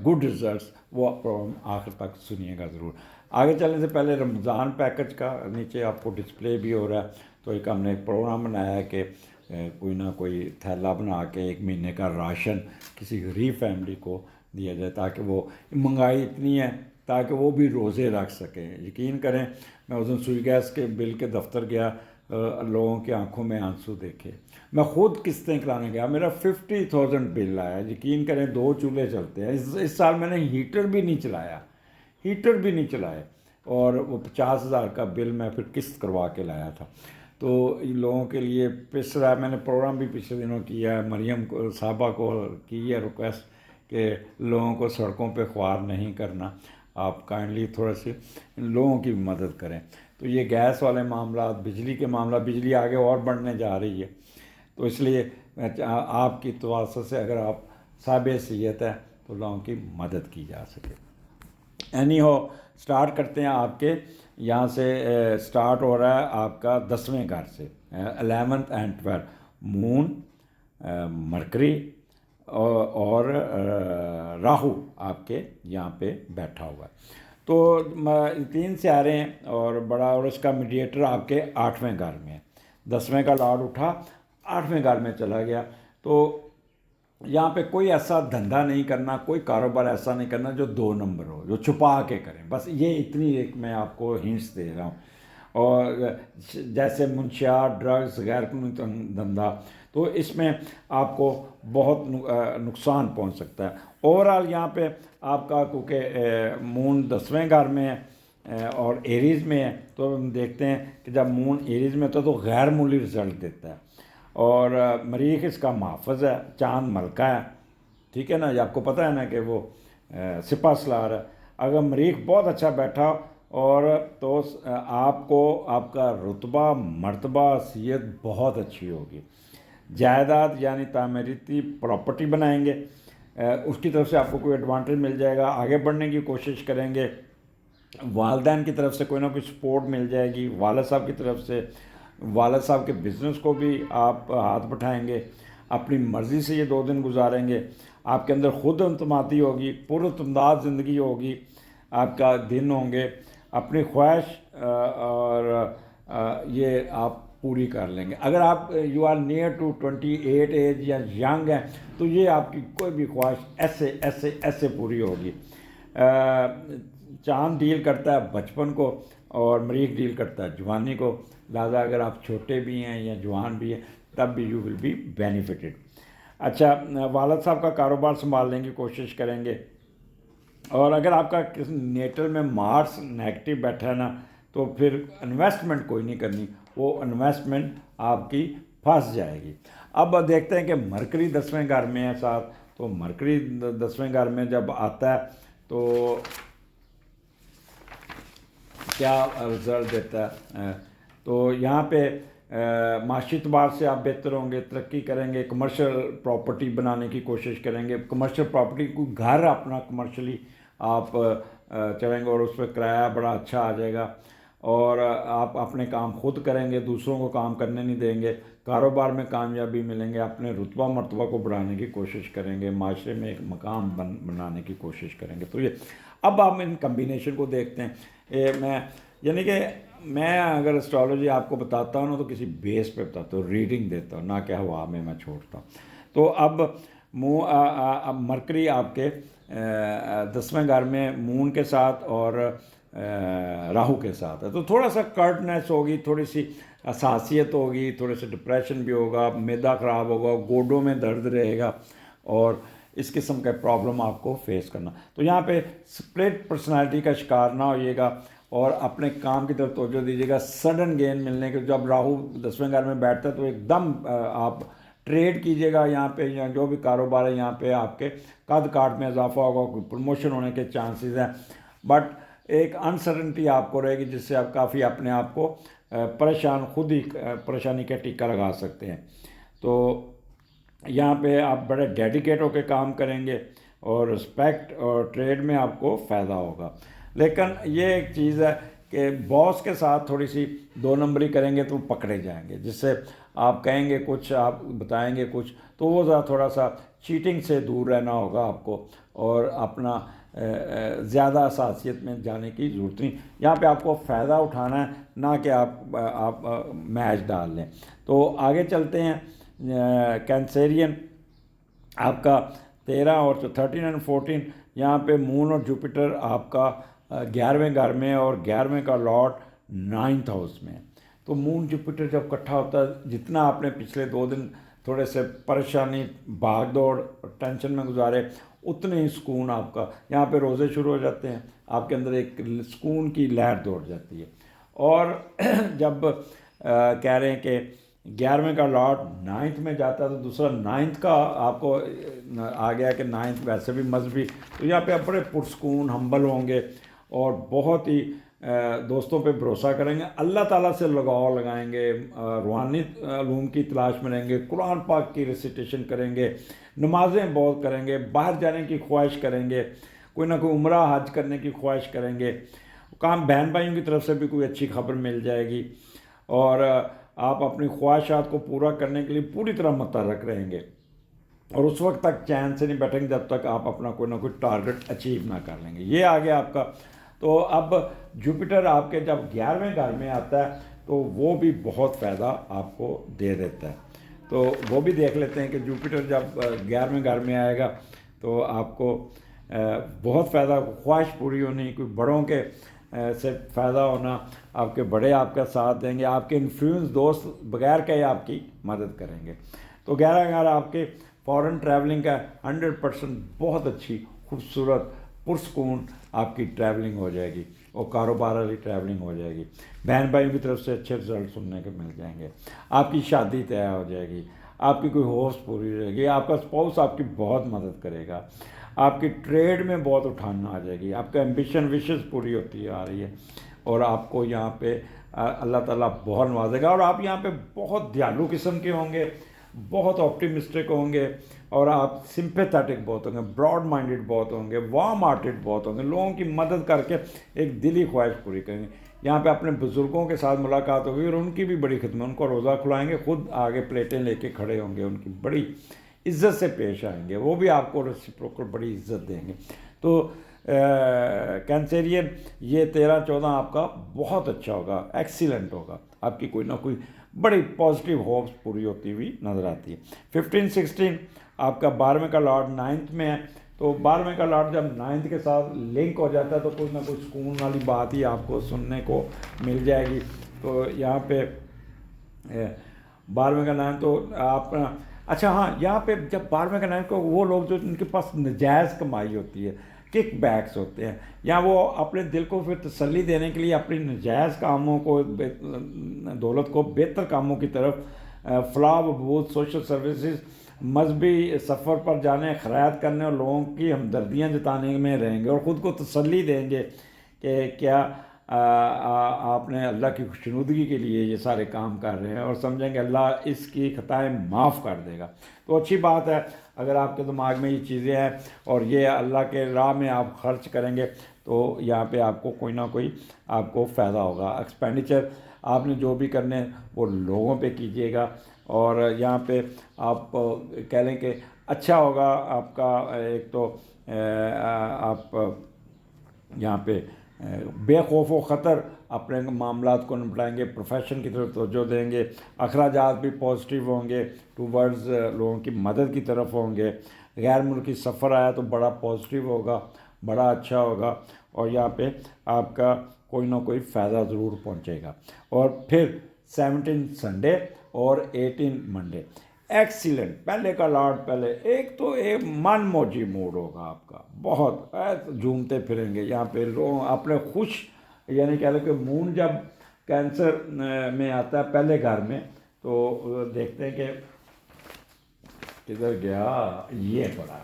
Speaker 1: good results. وہ پروگرام آخر تک سنیے گا ضرور. آگے چلنے سے پہلے رمضان پیکج کا نیچے آپ کو ڈسپلے بھی ہو رہا ہے، تو ایک ہم نے ایک پروگرام بنایا ہے کہ کوئی نہ کوئی تھیلا بنا کے 1 مہینے کا راشن کسی غریب فیملی کو دیا جائے، تاکہ وہ مہنگائی اتنی ہے تاکہ وہ بھی روزے رکھ سکیں. یقین کریں میں اس دن سوئی گیس کے بل کے دفتر گیا، لوگوں کی آنکھوں میں آنسو دیکھے. میں خود قسطیں کرانے گیا، میرا 50,000 بل آیا. یقین کریں 2 چولہے چلتے ہیں. اس سال میں نے ہیٹر بھی نہیں چلائے، اور وہ 50,000 کا بل میں پھر قسط کروا کے لایا تھا. تو ان لوگوں کے لیے پس رہا ہے. میں نے پروگرام بھی پچھلے دنوں کیا ہے، مریم کو صاحبہ کو کی ہے ریکویسٹ کہ لوگوں کو سڑکوں پہ خوار نہیں کرنا، آپ کائنڈلی تھوڑا سی ان لوگوں کی مدد کریں. تو یہ گیس والے معاملات، بجلی کے معاملات، بجلی آگے اور بڑھنے جا رہی ہے، تو اس لیے آپ کی توسط سے اگر آپ صاحب حیثیت ہے تو لوگوں کی مدد کی جا سکے. اینی ہو سٹارٹ کرتے ہیں. آپ کے یہاں سے سٹارٹ ہو رہا ہے آپ کا 10ویں گھر سے، 11th and 12th moon, mercury اور راہو آپ کے یہاں پہ بیٹھا ہوا ہے. تو 3 سیارے ہیں اور بڑا، اور اس کا میڈیٹر آپ کے 8ویں گھر میں ہے. 10ویں کا لارڈ اٹھا 8ویں گھر میں چلا گیا. تو یہاں پہ کوئی ایسا دھندا نہیں کرنا، کوئی کاروبار ایسا نہیں کرنا جو 2 نمبر ہو، جو چھپا کے کریں. بس یہ اتنی ایک میں آپ کو ہنٹس دے رہا ہوں. اور جیسے منشیات، ڈرگز، غیر قانونی دھندا، تو اس میں آپ کو بہت نقصان پہنچ سکتا ہے. اوورآل یہاں پہ آپ کا کیونکہ مون 10ویں گھر میں ہے اور ایریز میں ہے، تو ہم دیکھتے ہیں کہ جب مون ایریز میں ہوتا ہے تو غیر معمولی رزلٹ دیتا ہے. اور مریخ اس کا محافظ ہے، چاند ملکہ ہے. ٹھیک ہے نا، یہ آپ کو پتہ ہے نا کہ وہ سپہ سالار ہے. اگر مریخ بہت اچھا بیٹھا اور تو آپ کو آپ کا رتبہ، مرتبہ، حیثیت بہت اچھی ہوگی. جائیداد یعنی تعمیراتی پراپرٹی بنائیں گے، اس کی طرف سے آپ کو کوئی ایڈوانٹیج مل جائے گا. آگے بڑھنے کی کوشش کریں گے، والدین کی طرف سے کوئی نہ کوئی سپورٹ مل جائے گی. والد صاحب کی طرف سے، والد صاحب کے بزنس کو بھی آپ ہاتھ بٹھائیں گے. اپنی مرضی سے یہ 2 دن گزاریں گے. آپ کے اندر خود اعتمادی ہوگی، پراعتماد زندگی ہوگی. آپ کا دن ہوں گے، اپنی خواہش اور یہ آپ پوری کر لیں گے. اگر آپ you are near to 28 age یا ینگ ہیں تو یہ آپ کی کوئی بھی خواہش ایسے ایسے ایسے پوری ہوگی. چاند ڈیل کرتا ہے بچپن کو اور مریخ ڈیل کرتا ہے جوانی کو. لہٰذا اگر آپ چھوٹے بھی ہیں یا جوان بھی ہیں تب بھی یو ول بی بینیفٹڈ. اچھا، والد صاحب کا کاروبار سنبھالنے کی کوشش کریں گے. اور اگر آپ کا کسی نیٹل میں مارس نیگیٹو بیٹھا ہے نا تو پھر انویسٹمنٹ کوئی نہیں کرنی، وہ انویسٹمنٹ آپ کی پھنس جائے گی. اب دیکھتے ہیں کہ مرکری 10ویں گھر میں ہے ساتھ. تو مرکری 10ویں گھر میں جب آتا ہے تو کیا رزلٹ دیتا ہے. تو یہاں پہ معاشی اعتبار سے آپ بہتر ہوں گے، ترقی کریں گے، کمرشل پراپرٹی بنانے کی کوشش کریں گے. کمرشل پراپرٹی کو گھر اپنا کمرشلی آپ چلیں گے اور اس پہ کرایہ بڑا اچھا آ جائے گا. اور آپ اپنے کام خود کریں گے، دوسروں کو کام کرنے نہیں دیں گے. کاروبار میں کامیابی ملیں گے، اپنے رتبہ مرتبہ کو بڑھانے کی کوشش کریں گے، معاشرے میں ایک مقام بنانے کی کوشش کریں گے. تو یہ اب ہم ان کمبینیشن کو دیکھتے ہیں. میں یعنی کہ میں اگر اسٹرالوجی آپ کو بتاتا ہوں نا تو کسی بیس پہ بتاتا ہوں، ریڈنگ دیتا ہوں، نہ کہ ہوا میں چھوڑتا ہوں. تو اب مرکری آپ کے 10ویں گھر میں مون کے ساتھ اور راہو کے ساتھ ہے. تو تھوڑا سا کرٹنیس ہوگی، تھوڑی سی حساسیت ہوگی، تھوڑے سے ڈپریشن بھی ہوگا، معدہ خراب ہوگا، گوڈوں میں درد رہے گا اور اس قسم کا پرابلم آپ کو فیس کرنا. تو یہاں پہ سپلٹ پرسنالٹی کا شکار نہ ہوئیے گا اور اپنے کام کی طرف توجہ دیجیے گا. سڈن گین ملنے کے، جب راہو 10ویں گھر میں بیٹھتا ہے تو ایک دم آپ ٹریڈ کیجیے گا یہاں پہ، یا جو بھی کاروبار ہے یہاں پہ آپ کے قد کاٹ میں اضافہ ہوگا، کوئی پروموشن ہونے کے چانسز ہیں. بٹ ایک انسرٹنٹی آپ کو رہے گی جس سے آپ کافی اپنے آپ کو خود ہی پریشانی کا ٹیکہ لگا سکتے ہیں. تو یہاں پہ آپ بڑے ڈیڈیکیٹ ہو کے کام کریں گے اور رسپیکٹ اور ٹریڈ میں آپ کو فائدہ ہوگا. لیکن یہ ایک چیز ہے کہ باس کے ساتھ تھوڑی سی 2 نمبری کریں گے تو پکڑے جائیں گے، جس سے آپ کہیں گے کچھ، آپ بتائیں گے کچھ، تو وہ تھوڑا سا چیٹنگ سے دور رہنا ہوگا آپ کو اور اپنا زیادہ حساسیت میں جانے کی ضرورت نہیں. یہاں پہ آپ کو فائدہ اٹھانا ہے، نہ کہ آپ میچ ڈال لیں. تو آگے چلتے ہیں. کینسیرین آپ کا 13 اور 13 اور 14، یہاں پہ مون اور جوپیٹر آپ کا 11ویں گھر میں اور 11ویں کا لارڈ 9th ہاؤس میں. تو مون جوپیٹر جب اکٹھا ہوتا ہے، جتنا آپ نے پچھلے 2 دن تھوڑے سے پریشانی، بھاگ دوڑ، ٹینشن میں گزارے، اتنے ہی سکون آپ کا. یہاں پہ روزے شروع ہو جاتے ہیں، آپ کے اندر ایک سکون کی لہر دوڑ جاتی ہے. اور جب کہہ رہے ہیں کہ 11ویں کا لارڈ 9th میں جاتا ہے تو دوسرا 9th کا آپ کو آ گیا کہ 9th ویسے بھی مذہبی. تو یہاں پہ آپ بڑے پرسکون ہمبل ہوں گے اور بہت ہی دوستوں پہ بھروسہ کریں گے، اللہ تعالیٰ سے لگاؤ لگائیں گے، روحانی علوم کی تلاش میں رہیں گے، قرآن پاک کی ریسیٹیشن کریں گے، نمازیں بہت کریں گے، باہر جانے کی خواہش کریں گے، کوئی نہ کوئی عمرہ حج کرنے کی خواہش کریں گے. کام بہن بھائیوں کی طرف سے بھی کوئی اچھی خبر مل جائے گی. اور آپ اپنی خواہشات کو پورا کرنے کے لیے پوری طرح متحرک رہیں گے، اور اس وقت تک چین سے نہیں بیٹھیں گے جب تک آپ اپنا کوئی نہ کوئی ٹارگٹ اچیو نہ کر لیں گے۔ یہ آگے آپ کا، تو اب جوپیٹر آپ کے جب 11ویں گھر میں آتا ہے تو وہ بھی بہت فائدہ آپ کو دے دیتا ہے۔ تو وہ بھی دیکھ لیتے ہیں کہ جوپیٹر جب 11ویں گھر میں آئے گا تو آپ کو بہت فائدہ، خواہش پوری ہونی، کوئی بڑوں کے سے فائدہ ہونا، آپ کے بڑے آپ کا ساتھ دیں گے، آپ کے انفلوئنس دوست بغیر کہے آپ کی مدد کریں گے۔ تو 11 گھر آپ کے فورن ٹریولنگ کا 100% بہت اچھی خوبصورت پرسکون آپ کی ٹریولنگ ہو جائے گی، اور کاروبار والی ٹریولنگ ہو جائے گی، بہن بھائیوں کی طرف سے اچھے رزلٹ سننے کے مل جائیں گے، آپ کی شادی طے ہو جائے گی، آپ کی کوئی ہوش پوری ہو جائے گی، آپ کا اسپاؤس آپ کی بہت مدد کرے گا، آپ کی ٹریڈ میں بہت اٹھانا آ جائے گی، آپ کا ایمبیشن وشز پوری ہوتی آ رہی ہے، اور آپ کو یہاں پہ اللہ تعالیٰ بہت نوازے گا، اور آپ یہاں پہ بہت دیالو قسم کے ہوں گے، بہت آپٹیمسٹک ہوں گے، اور آپ سمپیتھیٹک بہت ہوں گے، براڈ مائنڈڈ بہت ہوں گے، وارم ہارٹڈ بہت ہوں گے، لوگوں کی مدد کر کے ایک دلی خواہش پوری کریں گے۔ یہاں پہ اپنے بزرگوں کے ساتھ ملاقات ہوگی، اور ان کی بھی بڑی خدمت، ان کو روزہ کھلائیں گے، خود آگے پلیٹیں لے کے کھڑے ہوں گے، ان کی بڑی عزت سے پیش آئیں گے، وہ بھی آپ کو ریسیپروکل بڑی عزت دیں گے۔ تو کینسیرین یہ 13-14 آپ کا بہت اچھا ہوگا، ایکسیلنٹ ہوگا، آپ کی کوئی نہ کوئی بڑی پازیٹیو ہوپس پوری ہوتی ہوئی نظر آتی ہے۔ 15-16 آپ کا 12ویں کا لارڈ 9th میں ہے، تو 12ویں کا لارڈ جب 9th کے ساتھ لنک ہو جاتا ہے تو کوئی نہ کوئی سکون والی بات ہی آپ کو سننے کو مل جائے گی۔ تو یہاں پہ 12ویں کا 9 تو آپ، اچھا ہاں، یہاں پہ جب 12ویں کا 9 کو وہ لوگ جو ان کے پاس نجائز کمائی ہوتی ہے، کک بیکس ہوتے ہیں، یا وہ اپنے دل کو پھر تسلی دینے کے لیے اپنی نجائز کاموں کو، دولت کو بہتر کاموں کی طرف، فلاح و بہبود، سوشل سروسز، مذہبی سفر پر جانے، خیرات کرنے اور لوگوں کی ہمدردیاں جتانے میں رہیں گے، اور خود کو تسلی دیں گے کہ کیا آپ نے اللہ کی خوشنودگی کے لیے یہ سارے کام کر رہے ہیں، اور سمجھیں گے اللہ اس کی خطائیں معاف کر دے گا۔ تو اچھی بات ہے اگر آپ کے دماغ میں یہ چیزیں ہیں، اور یہ اللہ کے راہ میں آپ خرچ کریں گے تو یہاں پہ آپ کو کوئی نہ کوئی آپ کو فائدہ ہوگا۔ ایکسپینڈیچر آپ نے جو بھی کرنے وہ لوگوں پہ کیجیے گا، اور یہاں پہ آپ کہہ لیں کہ اچھا ہوگا آپ کا، ایک تو آپ یہاں پہ بے خوف و خطر اپنے معاملات کو نپٹائیں گے، پروفیشن کی طرف توجہ دیں گے، اخراجات بھی پازیٹیو ہوں گے، ٹوورڈز لوگوں کی مدد کی طرف ہوں گے، غیر ملکی سفر آیا تو بڑا پازیٹیو ہوگا، بڑا اچھا ہوگا، اور یہاں پہ آپ کا کوئی نہ کوئی فائدہ ضرور پہنچے گا۔ اور پھر 17 سنڈے اور 18 منڈے ایکسیلنٹ، پہلے کا لارڈ پہلے ایک تو ایک من موجی موڈ ہوگا آپ کا، بہت جھومتے پھریں گے یہاں پہ لوگ اپنے خوش، یعنی کہہ لیں کہ مون جب کینسر میں آتا ہے پہلے گھر میں تو دیکھتے ہیں کہ کدھر گیا یہ پڑا،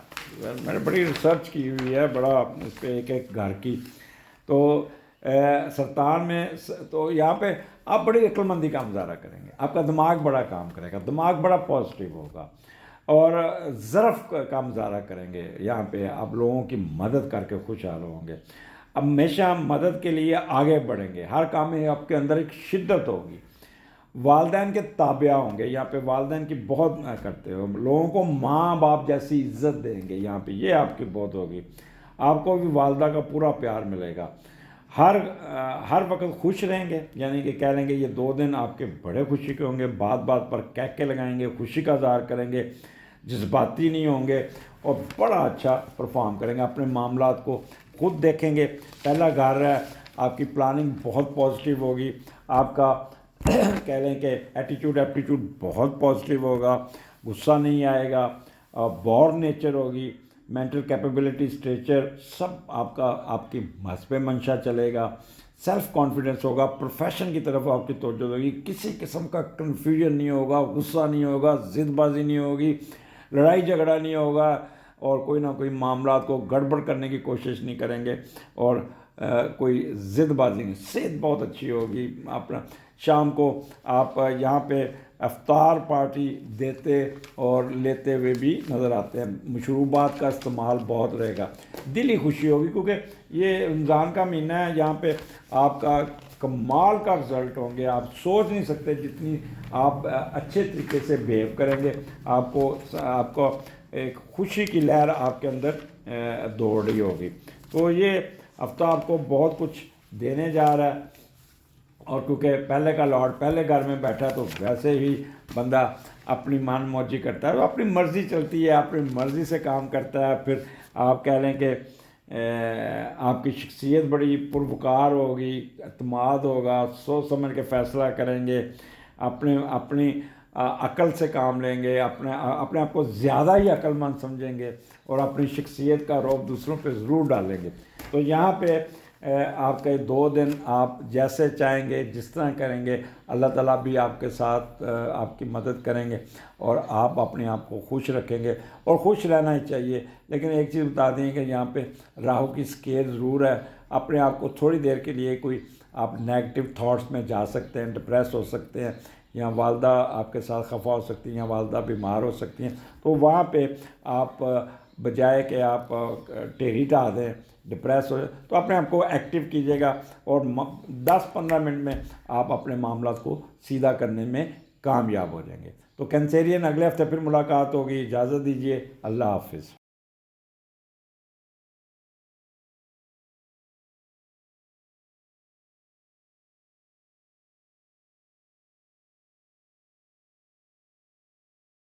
Speaker 1: میں نے بڑی ریسرچ کی ہوئی ہے بڑا اس پہ ایک ایک گھر کی، تو سرطان میں تو یہاں پہ آپ بڑی عقل مندی کا مظاہرہ کریں گے، آپ کا دماغ بڑا کام کرے گا، دماغ بڑا پازیٹیو ہوگا، اور ظرف کا مظاہرہ کریں گے، یہاں پہ آپ لوگوں کی مدد کر کے خوشحال ہوں گے، ہمیشہ مدد کے لیے آگے بڑھیں گے، ہر کام میں آپ کے اندر ایک شدت ہوگی، والدین کے تابع ہوں گے، یہاں پہ والدین کی بہت کرتے ہو، لوگوں کو ماں باپ جیسی عزت دیں گے، یہاں پہ یہ آپ کی بہت ہوگی، آپ کو بھی والدہ کا پورا پیار ملے گا، ہر وقت خوش رہیں گے، یعنی کہ کہہ لیں گے یہ 2 دن آپ کے بڑے خوشی کے ہوں گے، بات بات پر کہہ لگائیں گے، خوشی کا اظہار کریں گے، جذباتی نہیں ہوں گے، اور بڑا اچھا پرفارم کریں گے، اپنے معاملات کو خود دیکھیں گے، پہلا گھر ہے، آپ کی پلاننگ بہت پازیٹیو ہوگی، آپ کا کہہ لیں کہ ایپٹیٹیوڈ بہت پازیٹیو ہوگا، غصہ نہیں آئے گا، بور نیچر ہوگی، مینٹل کیپیبلٹی، اسٹریچر سب آپ کی مذہب منشا چلے گا، سیلف کانفیڈنس ہوگا، پروفیشن کی طرف آپ کی توجہ ہوگی، کسی قسم کا کنفیوژن نہیں ہوگا، غصہ نہیں ہوگا، ضد بازی نہیں ہوگی، لڑائی جھگڑا نہیں ہوگا، اور کوئی نہ کوئی معاملات کو گڑبڑ کرنے کی کوشش نہیں کریں گے، اور کوئی ضد بازی نہیں، صحت بہت اچھی ہوگی، اپنا شام کو آپ یہاں پہ افطار پارٹی دیتے اور لیتے ہوئے بھی نظر آتے ہیں، مشروبات کا استعمال بہت رہے گا، دلی خوشی ہوگی، کیونکہ یہ رمضان کا مہینہ ہے، یہاں پہ آپ کا کمال کا رزلٹ ہوں گے. آپ سوچ نہیں سکتے جتنی آپ اچھے طریقے سے بیہیو کریں گے, آپ کو ایک خوشی کی لہر آپ کے اندر دوڑ رہی ہوگی. تو یہ ہفتہ آپ کو بہت کچھ دینے جا رہا ہے. اور کیونکہ پہلے کا لارڈ پہلے گھر میں بیٹھا تو ویسے ہی بندہ اپنی من موجی کرتا ہے, اپنی مرضی چلتی ہے, اپنی مرضی سے کام کرتا ہے. پھر آپ کہہ لیں کہ آپ کی شخصیت بڑی پروقار ہوگی, اعتماد ہوگا, سوچ سمجھ کے فیصلہ کریں گے, اپنی عقل سے کام لیں گے, اپنے آپ کو زیادہ ہی عقل مند سمجھیں گے, اور اپنی شخصیت کا رعب دوسروں پہ ضرور ڈالیں گے. تو یہاں پہ آپ کے 2 دن آپ جیسے چاہیں گے جس طرح کریں گے, اللہ تعالیٰ بھی آپ کے ساتھ آپ کی مدد کریں گے, اور آپ اپنے آپ کو خوش رکھیں گے, اور خوش رہنا ہی چاہیے. لیکن ایک چیز بتا دیں کہ یہاں پہ راہو کی اسکیل ضرور ہے. اپنے آپ کو تھوڑی دیر کے لیے کوئی آپ نیگیٹو تھاٹس میں جا سکتے ہیں, ڈپریس ہو سکتے ہیں, یا والدہ آپ کے ساتھ خفا ہو سکتی ہیں, یا والدہ بیمار ہو سکتی ہیں. تو وہاں پہ آپ بجائے کہ آپ ٹیڑھی ٹا دیں, ڈپریس ہو جائے, تو اپنے آپ کو ایکٹیو کیجیے گا, اور 10-15 منٹ میں آپ اپنے معاملات کو سیدھا کرنے میں کامیاب ہو جائیں گے. تو کینسیرین اگلے ہفتے پھر ملاقات ہوگی. اجازت دیجیے, اللہ حافظ.